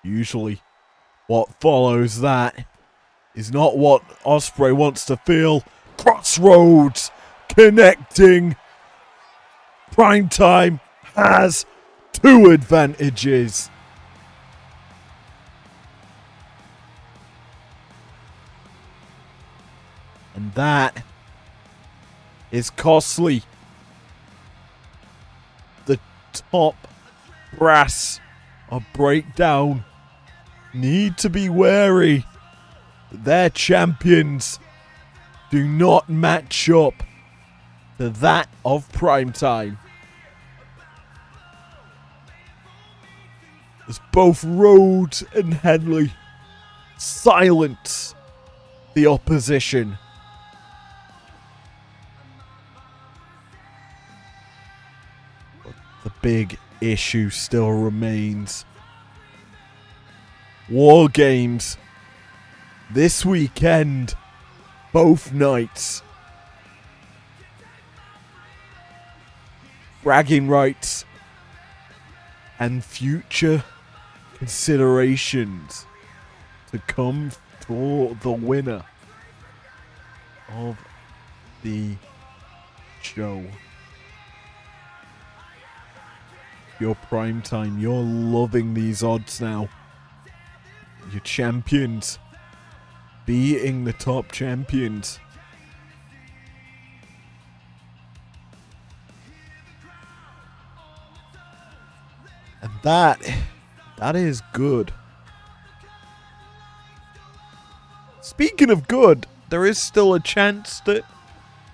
Usually, what follows that is not what Ospreay wants to feel. Crossroads connecting. Primetime has 2 advantages. And that is costly. The top brass of Breakdown need to be wary that their champions do not match up to that of Primetime. As both Rhodes and Henley silence the opposition. But the big issue still remains. War Games this weekend, both nights. Bragging rights and future considerations to come for the winner of the show. Your prime time, you're loving these odds now. Your champions beating the top champions. And that is good. Speaking of good, there is still a chance that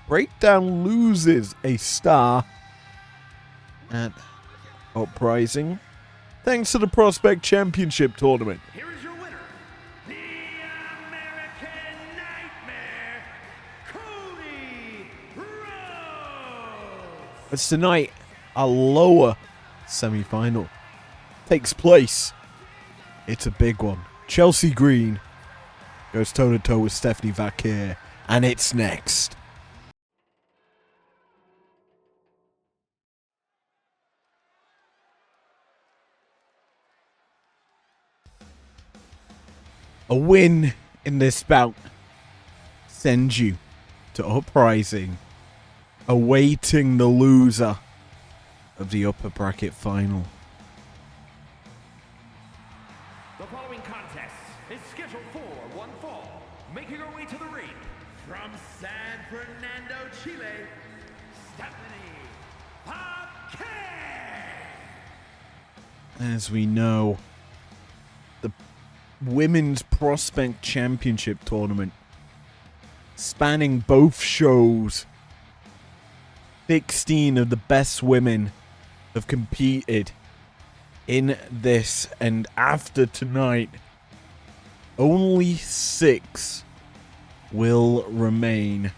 Breakdown loses a star at Uprising, thanks to the Prospect Championship tournament. Here is your winner, the American Nightmare, Cody Rhodes. It's tonight, a lower semi-final takes place. It's a big one. Chelsea Green goes toe-to-toe with Stephanie Vakir, and it's next. A win in this bout sends you to Uprising, awaiting the loser of the upper bracket final. making her way to the ring from San Fernando, Chile, Stephanie Paquet. As we know, the Women's Prospect Championship tournament, spanning both shows, 16 of the best women have competed in this, and after tonight, only 6 will remain.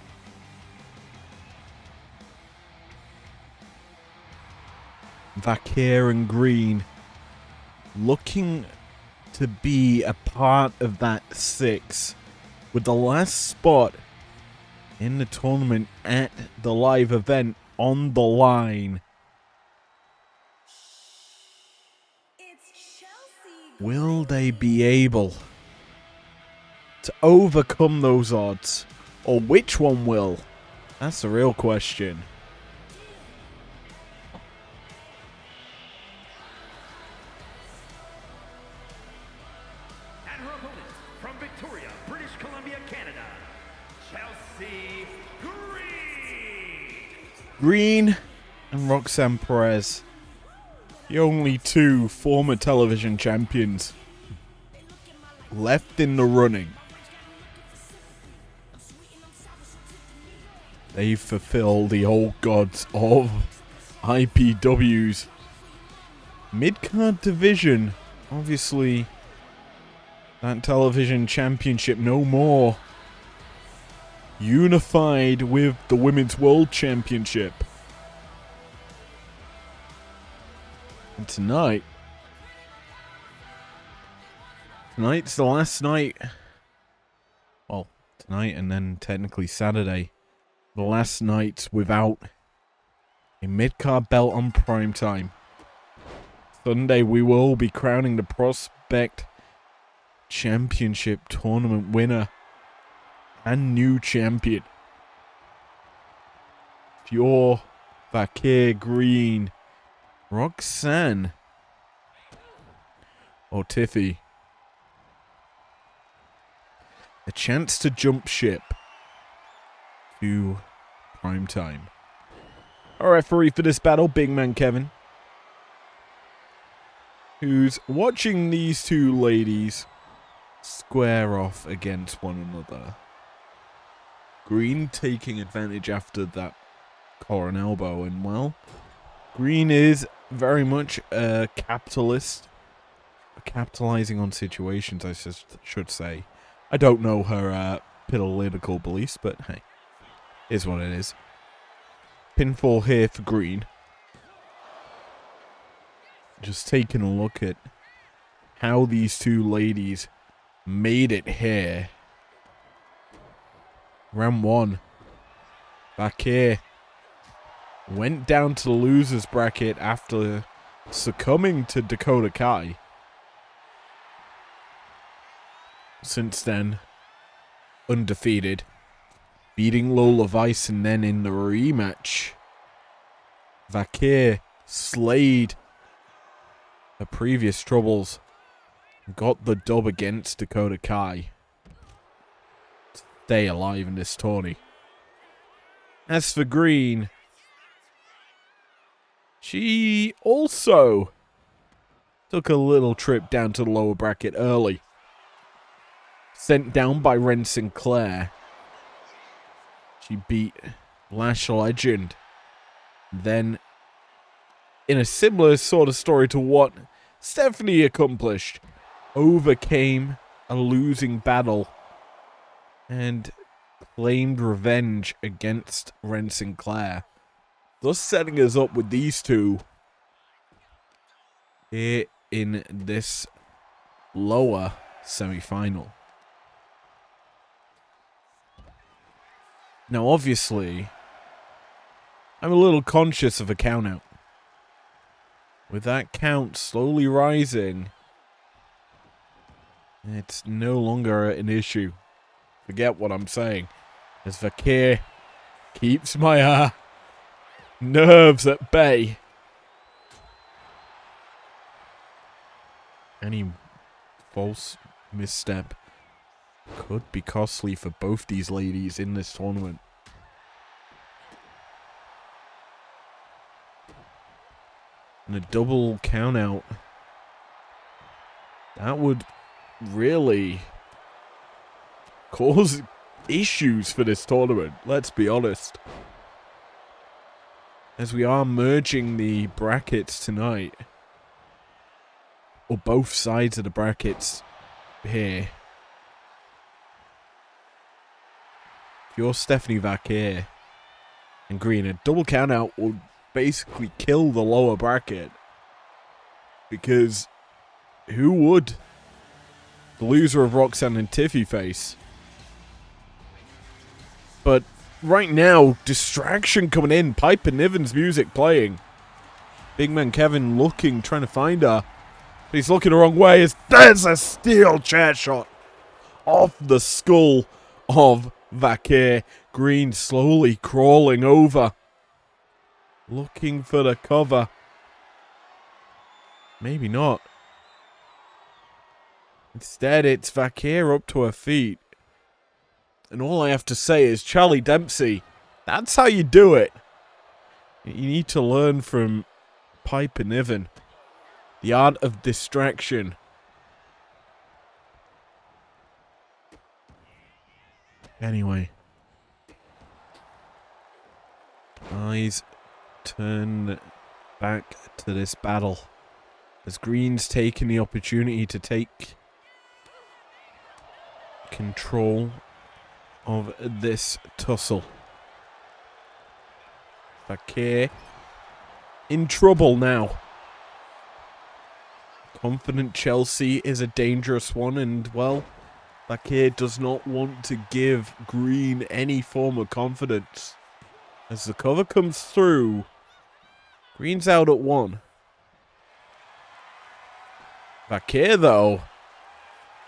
Vaquer and Green looking to be a part of that 6, with the last spot in the tournament at the live event on the line. Will they be able to overcome those odds? Or which one will? That's the real question. And her opponent from Victoria, British Columbia, Canada, Chelsea Green. Green and Roxanne Perez, the only 2 former television champions left in the running. They fulfill the old gods of IPW's mid-card division. Obviously, that television championship no more unified with the Women's World Championship. And tonight's the last night. Well, tonight and then technically Saturday. The last night without a mid-card belt on primetime. Sunday we will be crowning the Prospect Championship tournament winner and new champion. Pure Vaquer Green, Roxanne, or Tiffy. A chance to jump ship to prime time. Our referee for this battle, Big Man Kevin, who's watching these 2 ladies square off against one another. Green taking advantage after that collar and elbow, and well, Green is very much a capitalist, capitalizing on situations, I should say. I don't know her political beliefs, but hey, is what it is. Pinfall here for Green. Just taking a look at how these 2 ladies made it here. Round 1. Vaquer went down to the loser's bracket after succumbing to Dakota Kai. Since then, undefeated, beating Lola Vice, and then in the rematch, Vaquer slayed her previous troubles, got the dub against Dakota Kai. Stay alive in this tourney. As for Green, she also took a little trip down to the lower bracket early. Sent down by Ren Sinclair. She beat Lash Legend. Then, in a similar sort of story to what Stephanie accomplished, overcame a losing battle and claimed revenge against Ren Sinclair, thus setting us up with these 2 here in this lower semi-final. Now, obviously, I'm a little conscious of a count-out. With that count slowly rising, it's no longer an issue. Forget what I'm saying. As Vaquer keeps my nerves at bay. Any false misstep Could be costly for both these ladies in this tournament. And a double count out. That would really cause issues for this tournament, let's be honest. As we are merging the brackets tonight. Or both sides of the brackets here. If you're Stephanie Vaquer and Green, a double count out will basically kill the lower bracket. Because who would? The loser of Roxanne and Tiffy face. But right now, distraction coming in. Piper Niven's music playing. Big man Kevin looking, trying to find her. But he's looking the wrong way. There's a steel chair shot off the skull of Vaquer. Green slowly crawling over. Looking for the cover. Maybe not. Instead, it's Vaquer up to her feet. And all I have to say is, Charlie Dempsey, that's how you do it. You need to learn from Piper Niven. The art of distraction. Anyway. Eyes turn back to this battle. As Green's taken the opportunity to take control of this tussle. Vaquer in trouble now. Confident Chelsea is a dangerous one, and well, Vaquer does not want to give Green any form of confidence. As the cover comes through, Green's out at 1. Vaquer, though,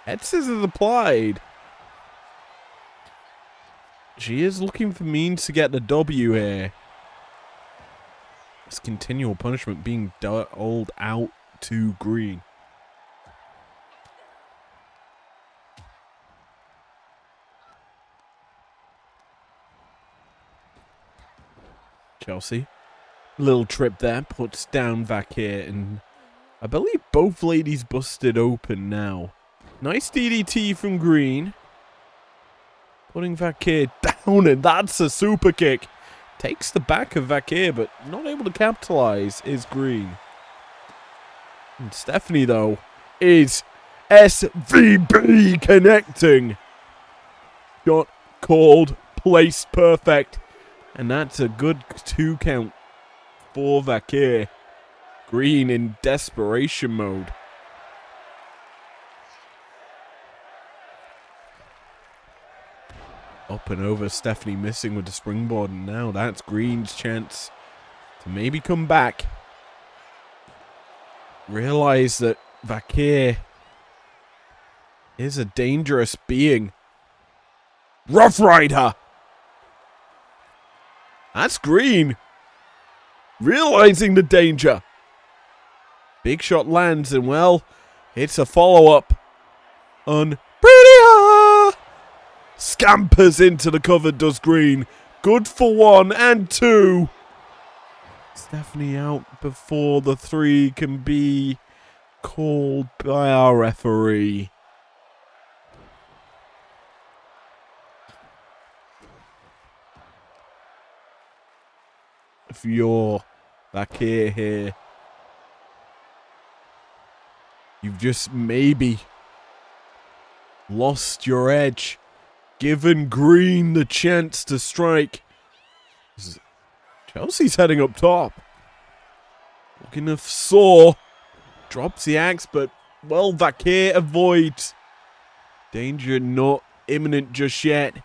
head scissors applied. She is looking for means to get the W here. This continual punishment being doled out to Green. Chelsea. Little trip there, puts down Vaquer, and I believe both ladies busted open now. Nice DDT from Green. Putting Vaquer down, and that's a super kick. Takes the back of Vaquer, but not able to capitalize is Green. And Stephanie, though, is SVB connecting. Shot called, placed perfect. And that's a good 2 count for Vaquer. Green in desperation mode. Up and over, Stephanie missing with the springboard, and now that's Green's chance to maybe come back. Realize that Vaquer is a dangerous being. Rough Rider! That's Green. Realizing the danger. Big shot lands, and well, it's a follow-up. Prettier! Scampers into the cover, does Green. Good for 1 and 2. Stephanie out before the 3 can be called by our referee. If you're Vaquer here, you've just maybe lost your edge. Given Green the chance to strike. Chelsea's heading up top. Looking to soar. Drops the axe, but, well, Vaquer avoids. Danger not imminent just yet.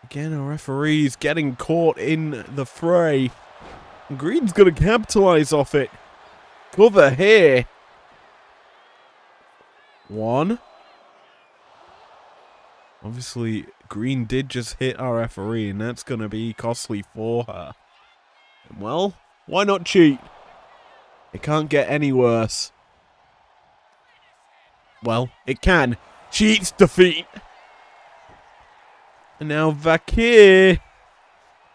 Again, our referee's getting caught in the fray. And Green's going to capitalize off it. Cover here. 1. Obviously, Green did just hit our referee, and that's going to be costly for her. And well, why not cheat? It can't get any worse. Well, it can. Cheats defeat. And now Vakir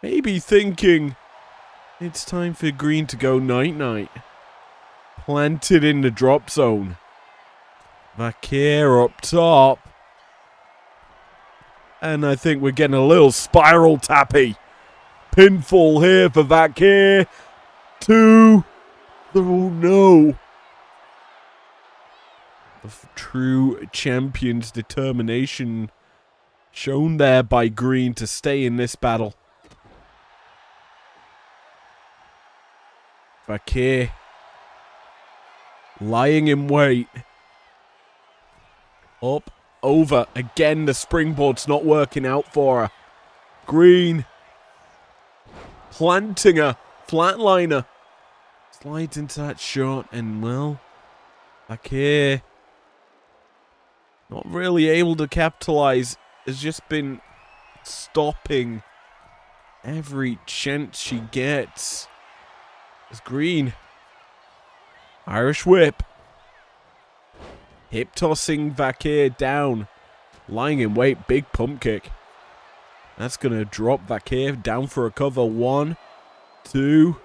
maybe thinking it's time for green to go night-night. Planted in the drop zone. Vakir up top. And I think we're getting a little spiral tappy. Pinfall here for Vakir. 2. Oh no. The true champion's determination shown there by green to stay in this battle. Vakir lying in wait. Up, over. Again, the springboard's not working out for her. Green planting a flatliner. Slides into that shot and, well, Vakir not really able to capitalize. Has just been stopping every chance she gets. As green. Irish whip. Hip tossing Vakir down. Lying in wait. Big pump kick. That's going to drop Vakir down for a cover. 1, 2.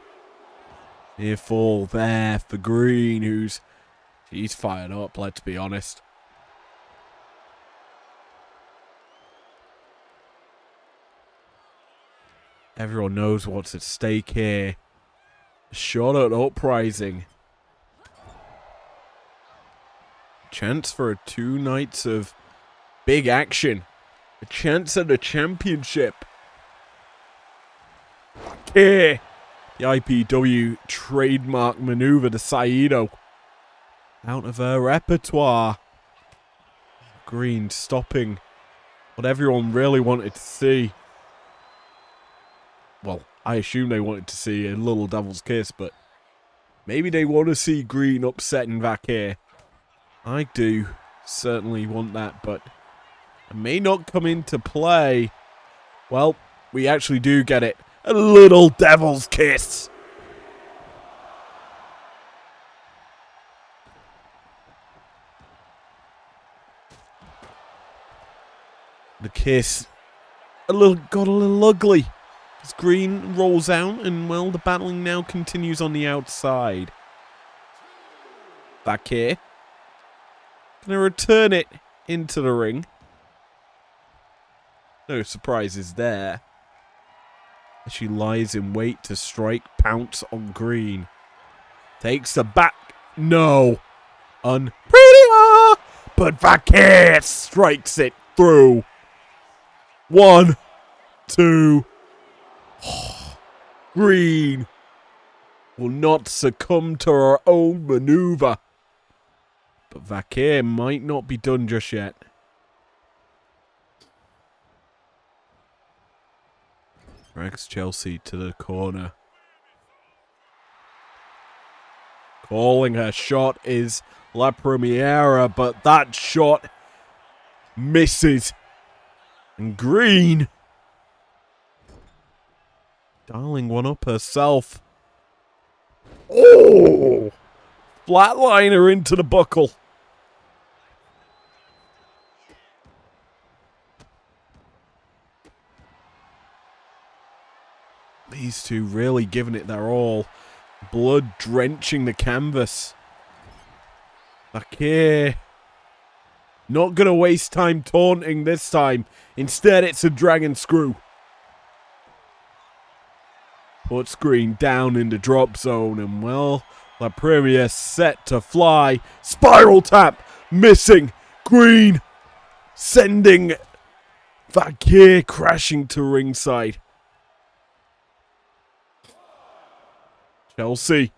Near fall there for green, she's fired up, let's be honest. Everyone knows what's at stake here. A shot at uprising. Chance for 2 nights of big action. A chance at a championship. Here, the IPW trademark maneuver to Saito. Out of her repertoire. Green stopping what everyone really wanted to see. Well, I assume they wanted to see a little devil's kiss, but maybe they want to see green upsetting Vakir. I do certainly want that, but it may not come into play. Well, we actually do get it. A little devil's kiss. The kiss got a little ugly. As green rolls out and, well, the battling now continues on the outside. Vakir gonna return it into the ring. No surprises there. As she lies in wait to strike, pounce on green. Takes the back. No. Unpretty. But Vakir strikes it through. 1, 2. Green will not succumb to her own maneuver. But Vakir might not be done just yet. Rex Chelsea to the corner. Calling her shot is La Premiera, but that shot misses. And green dialing one up herself. Oh! Flatliner into the buckle. These two really giving it their all. Blood drenching the canvas. Vakir not going to waste time taunting this time. Instead, it's a dragon screw. Puts green down in the drop zone. And, well, La Premier set to fly. Spiral tap. Missing. Green sending Vakir crashing to ringside. Chelsea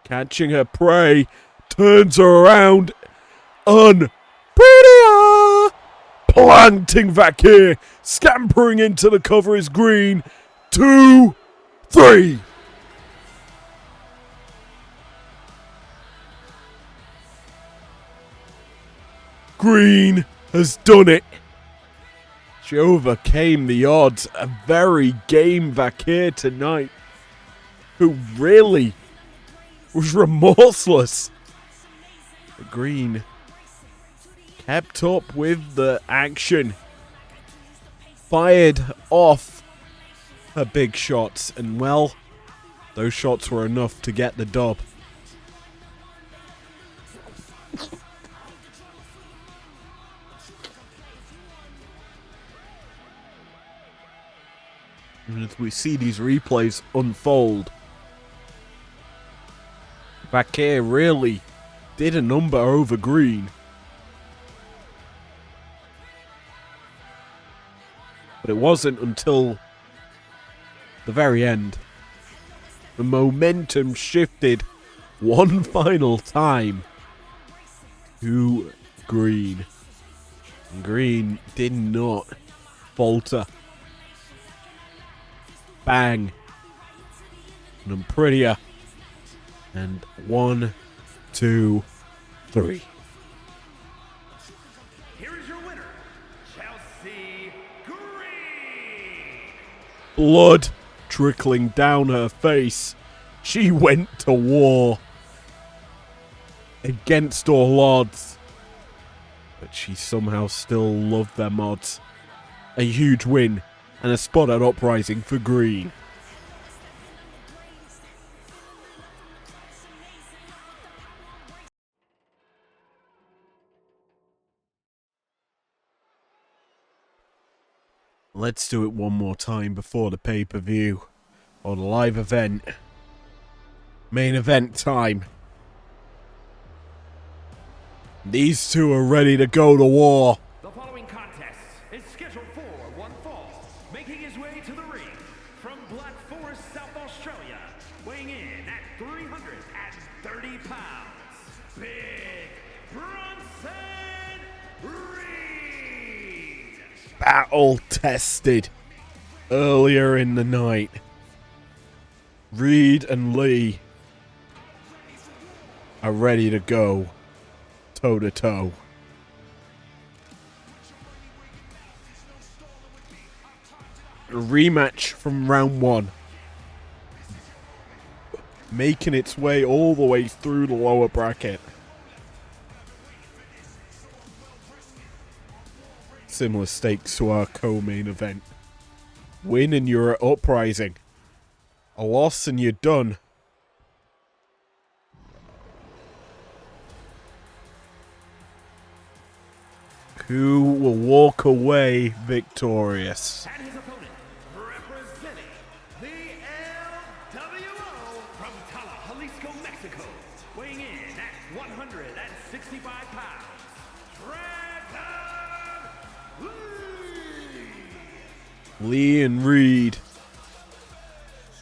catching her prey. Turns her around. Unpretty. Planting Vakir. Scampering into the cover is green. 2, 3. Green has done it. She overcame the odds. A very game Vakir tonight, who really was remorseless. But green kept up with the action. fired off her big shots, and well, those shots were enough to get the dub. And as we see these replays unfold, Bakir really did a number over Green. But it wasn't until the very end. The momentum shifted one final time to Green. And Green did not falter. Bang. And I'm prettier. And 1, 2, 3. Here is your winner, Chelsea Green. Blood trickling down her face. She went to war against all odds. But she somehow still loved their mods. A huge win and a spot at Uprising for Green. Let's do it one more time before the pay-per-view or the live event. Main event time. These two are ready to go to war. The following contest is scheduled for one fall. Making his way to the ring from Black Forest, South Australia, weighing in at 330 pounds, Big Bronson Reed. Battle tested earlier in the night. Reed and Lee are ready to go toe to toe. A rematch from round 1, making its way all the way through the lower bracket. Similar stakes to our co-main event. Win and you're at Uprising. A loss and you're done. Who will walk away victorious? And his opponent, representing the LWO from Tala, Jalisco, Mexico, weighing in at 165 pounds, Dragon Lee. Lee and Reed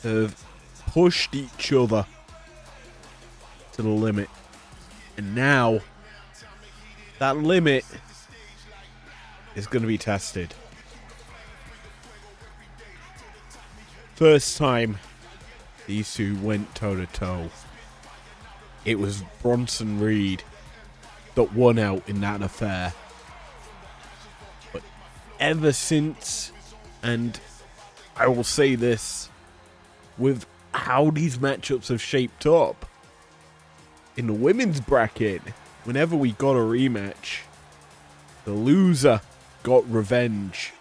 have pushed each other to the limit. And now, that limit is going to be tested. First time these two went toe to toe, it was Bronson Reed that won out in that affair. But ever since, and I will say this, with how these matchups have shaped up in the women's bracket, whenever we got a rematch, the loser got revenge.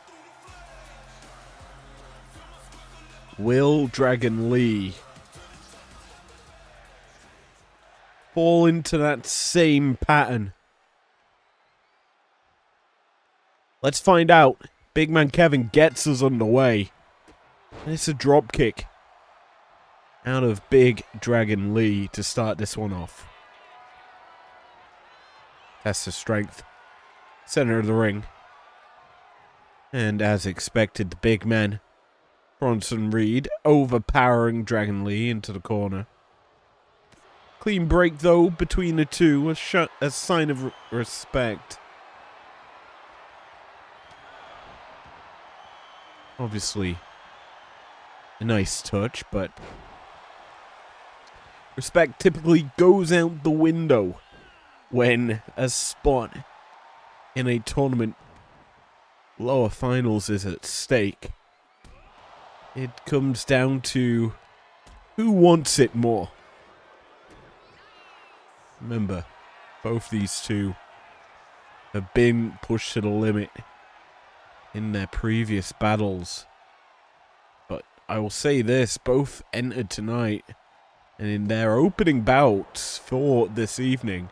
Will Dragon Lee fall into that same pattern? Let's find out. Big man Kevin gets us underway. And it's a drop kick out of Big Dragon Lee to start this one off. Test of strength. Center of the ring. And as expected, the big man, Bronson Reed, overpowering Dragon Lee into the corner. Clean break, though, between the two, a sign of respect. Obviously, a nice touch, but respect typically goes out the window when a spot in a tournament lower finals is at stake. It comes down to who wants it more. Remember, both these two have been pushed to the limit in their previous battles. But I will say this, both entered tonight, and in their opening bouts for this evening,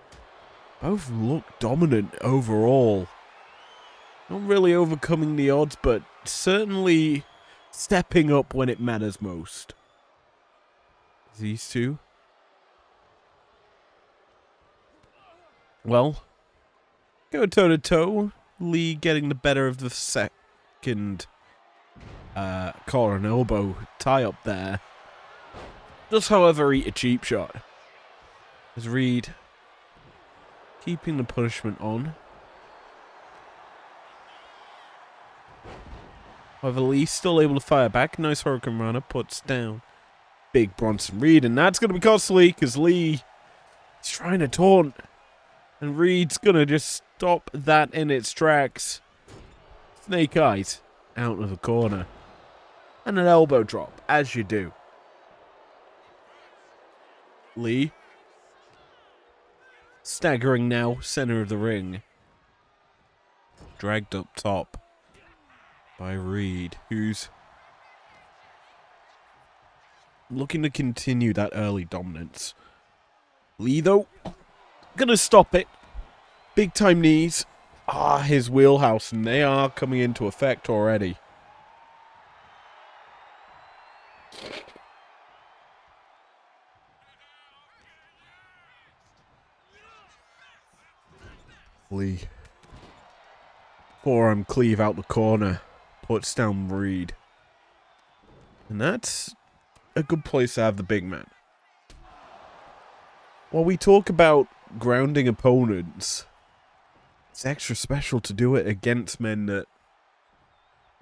both look dominant overall. Not really overcoming the odds, but certainly stepping up when it matters most. These two. Well, go toe-to-toe. Lee getting the better of the second collar and elbow tie-up there. Does, however, eat a cheap shot. As Reed keeping the punishment on. However, Lee's still able to fire back. Nice Hurricane Runner puts down big Bronson Reed. And that's going to be costly because Lee is trying to taunt. And Reed's going to just stop that in its tracks. Snake Eyes out of the corner. And an elbow drop, as you do. Lee. Staggering now, center of the ring. Dragged up top by Reed, who's looking to continue that early dominance. Lee, though, gonna stop it. Big time knees. His wheelhouse, and they are coming into effect already. Lee. Forearm cleave out the corner. Puts down Reed. And that's a good place to have the big man. While we talk about grounding opponents, it's extra special to do it against men that,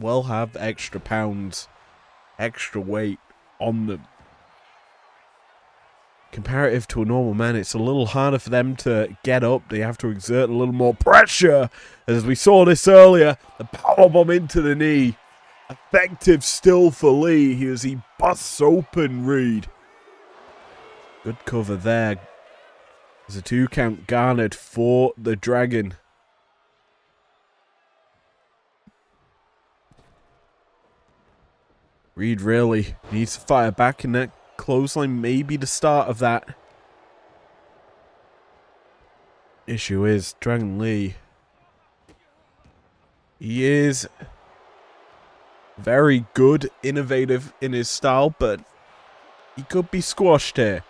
well, have extra pounds, extra weight on them. Comparative to a normal man, it's a little harder for them to get up. They have to exert a little more pressure. As we saw this earlier, the powerbomb into the knee. Effective still for Lee as he busts open Reed. Good cover there. There's a 2 count garnered for the Dragon. Reed really needs to fire back, and that clothesline may be the start of that. Issue is, Dragon Lee, he is very good, innovative in his style, but he could be squashed here.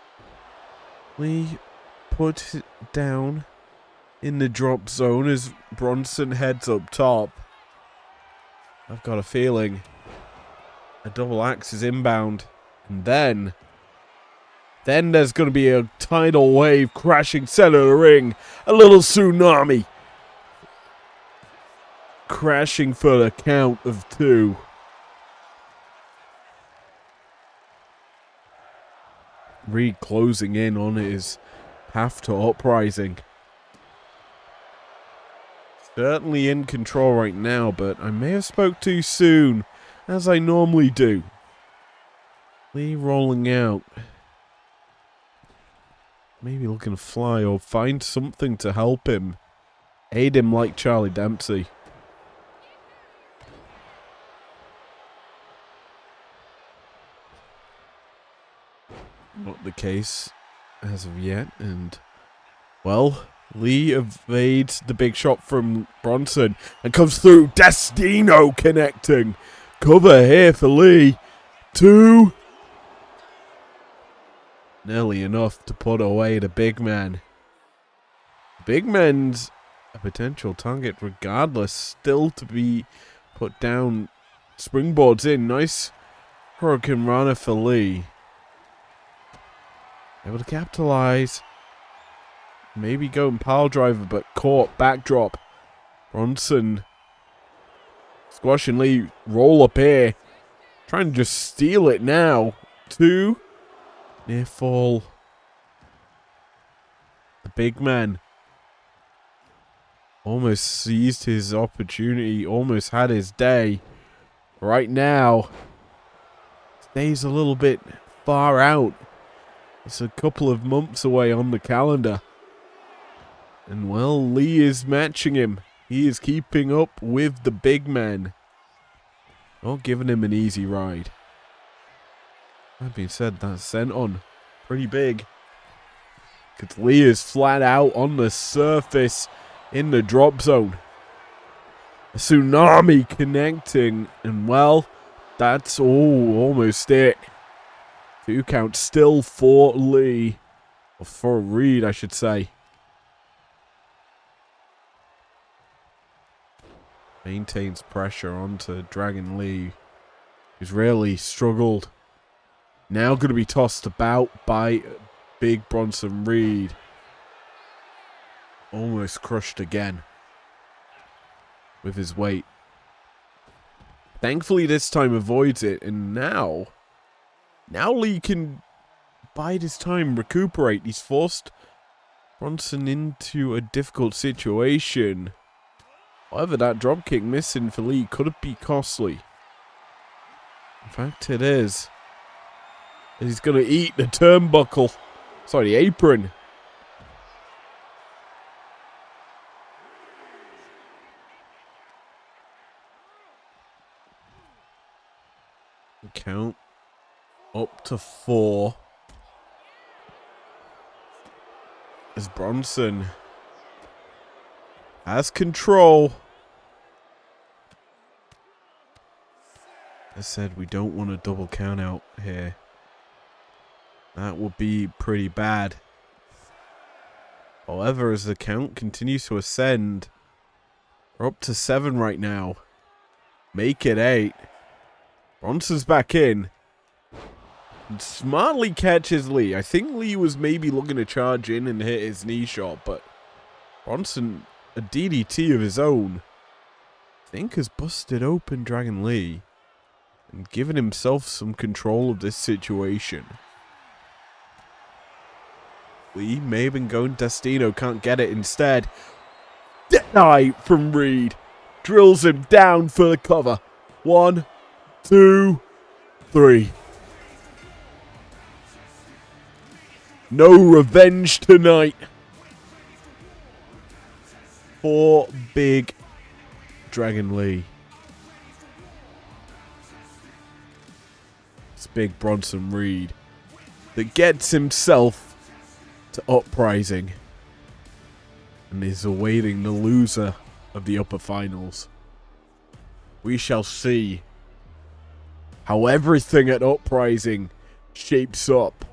Lee put it down in the drop zone as Bronson heads up top. I've got a feeling a double axe is inbound. And then there's going to be a tidal wave crashing center of the ring. A little tsunami. Crashing for the count of 2. Reed closing in on his path to uprising. Certainly in control right now, but I may have spoke too soon, as I normally do. Lee rolling out. Maybe looking to fly or find something to help him. Aid him like Charlie Dempsey. Not the case as of yet, and well, Lee evades the big shot from Bronson and comes through. Destino connecting. Cover here for Lee. 2. Nearly enough to put away the big man. Big man's a potential target regardless. Still to be put down. Springboards in. Nice Hurricane Rana for Lee. Able to capitalize. Maybe going pile driver, but caught. Backdrop. Bronson squashing Lee. Roll up here. Trying to just steal it now. 2. Near fall. The big man almost seized his opportunity. Almost had his day. Right now, stays a little bit far out. It's a couple of months away on the calendar. And well, Lee is matching him. He is keeping up with the big man. Not giving him an easy ride. That being said, that senton, pretty big. Because Lee is flat out on the surface in the drop zone. A tsunami connecting, and well, that's almost it. 2 count still for Lee. Or for Reed, I should say. Maintains pressure onto Dragon Lee, who's really struggled. Now going to be tossed about by Big Bronson Reed. Almost crushed again with his weight. Thankfully this time avoids it, and now Lee can bide his time, recuperate. He's forced Bronson into a difficult situation. However, that dropkick missing for Lee could be costly. In fact, it is. He's going to eat the turnbuckle. Sorry, the apron. Count up to 4. As Bronson has control. As I said, we don't want a double count out here. That would be pretty bad. However, as the count continues to ascend, we're up to 7 right now. Make it 8. Bronson's back in. And smartly catches Lee. I think Lee was maybe looking to charge in and hit his knee shot, but Bronson, a DDT of his own, I think has busted open Dragon Lee and given himself some control of this situation. Lee may have been going Destino, can't get it instead. Deny from Reed. Drills him down for the cover. 1, 2, 3. No revenge tonight for Big Dragon Lee. It's Big Bronson Reed that gets himself to Uprising and is awaiting the loser of the upper finals. We shall see how everything at Uprising shapes up,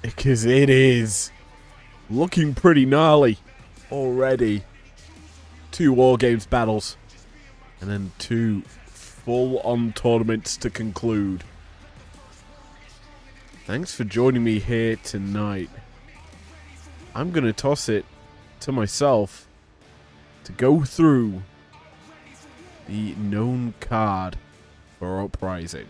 because it is looking pretty gnarly already. 2 War Games battles and then 2 full-on tournaments to conclude. Thanks for joining me here tonight. I'm going to toss it to myself to go through the known card for Uprising.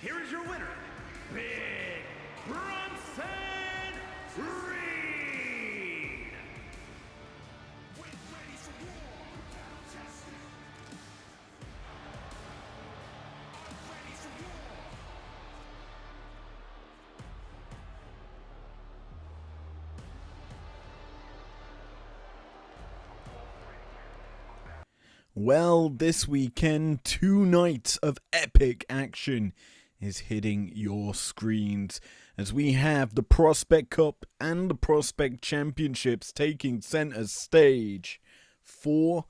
Here is your winner, Big Bronson Reed. Well, this weekend, 2 nights of epic action is hitting your screens as we have the Prospect Cup and the Prospect Championships taking center stage for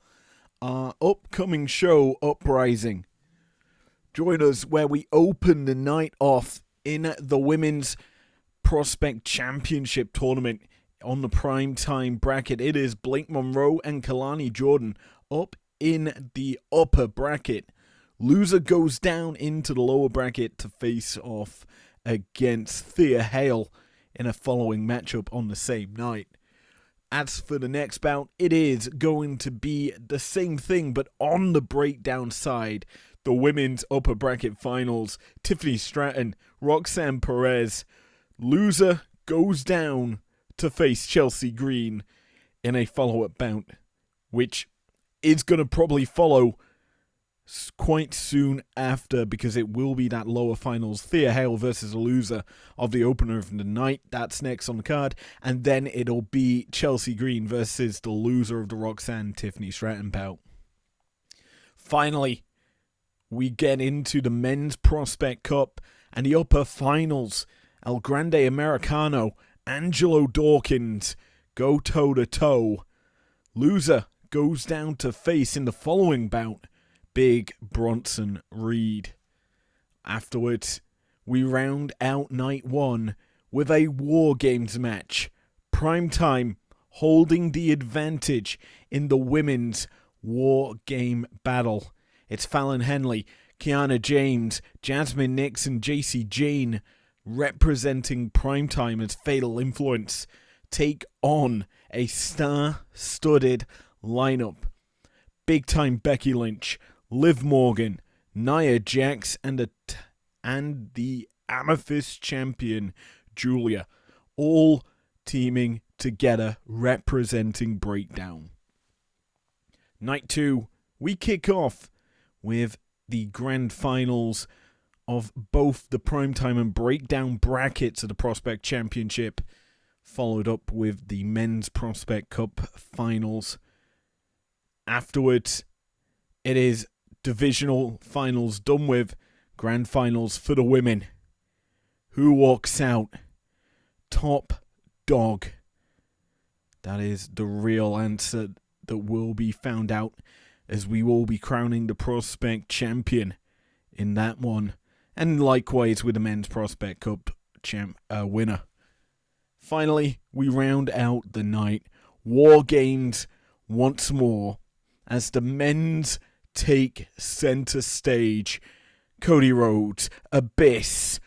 our upcoming show, Uprising. Join us where we open the night off in the Women's Prospect Championship Tournament on the prime time bracket. It is Blake Monroe and Kalani Jordan up in the upper bracket. Loser goes down into the lower bracket to face off against Thea Hale in a following matchup on the same night. As for the next bout, it is going to be the same thing, but on the breakdown side. The women's upper bracket finals, Tiffany Stratton, Roxanne Perez. Loser goes down to face Chelsea Green in a follow-up bout, which is going to probably follow quite soon after, because it will be that lower finals. Thea Hale versus the loser of the opener of the night. That's next on the card. And then it'll be Chelsea Green versus the loser of the Roxanne Tiffany Stratton bout. Finally, we get into the Men's Prospect Cup and the upper finals. El Grande Americano, Angelo Dawkins go toe-to-toe. Loser goes down to face in the following bout Big Bronson Reed. Afterwards, we round out night one with a War Games match. Primetime holding the advantage in the women's War Game battle. It's Fallon Henley, Kiana James, Jasmine Nix, and JC Jane representing Primetime as Fatal Influence take on a star-studded lineup. Big-time Becky Lynch, Liv Morgan, Nia Jax, and the Amethyst champion Julia, all teaming together representing Breakdown. Night 2, we kick off with the grand finals of both the Primetime and Breakdown brackets of the Prospect Championship, followed up with the Men's Prospect Cup finals. Afterwards, it is divisional finals done with, grand finals for the women. Who walks out top dog? That is the real answer that will be found out as we will be crowning the Prospect Champion in that one. And likewise with the Men's Prospect Cup winner. Finally, we round out the night. War Games once more as the men's take center stage. Cody Rhodes, Abyss,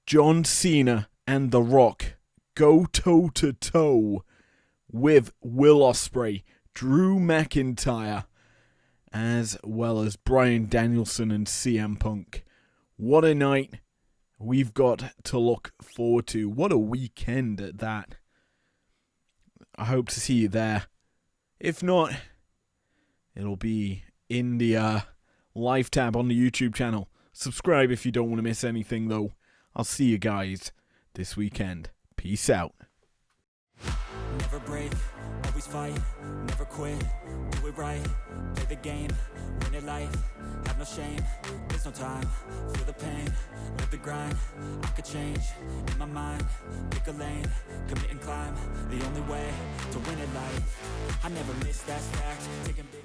John Cena, and The Rock go toe-to-toe with Will Ospreay, Drew McIntyre, as well as Bryan Danielson and CM Punk. What a night we've got to look forward to. What a weekend at that. I hope to see you there. If not, it'll be in the live tab on the YouTube channel. Subscribe if you don't want to miss anything, though. I'll see you guys this weekend. Peace out. Never break, always fight, never quit, do it right, play the game, win it life, have no shame, there's no time, feel the pain, live the grind, I could change, in my mind, pick a lane, commit and climb, the only way to win it life, I never miss that stack, taking big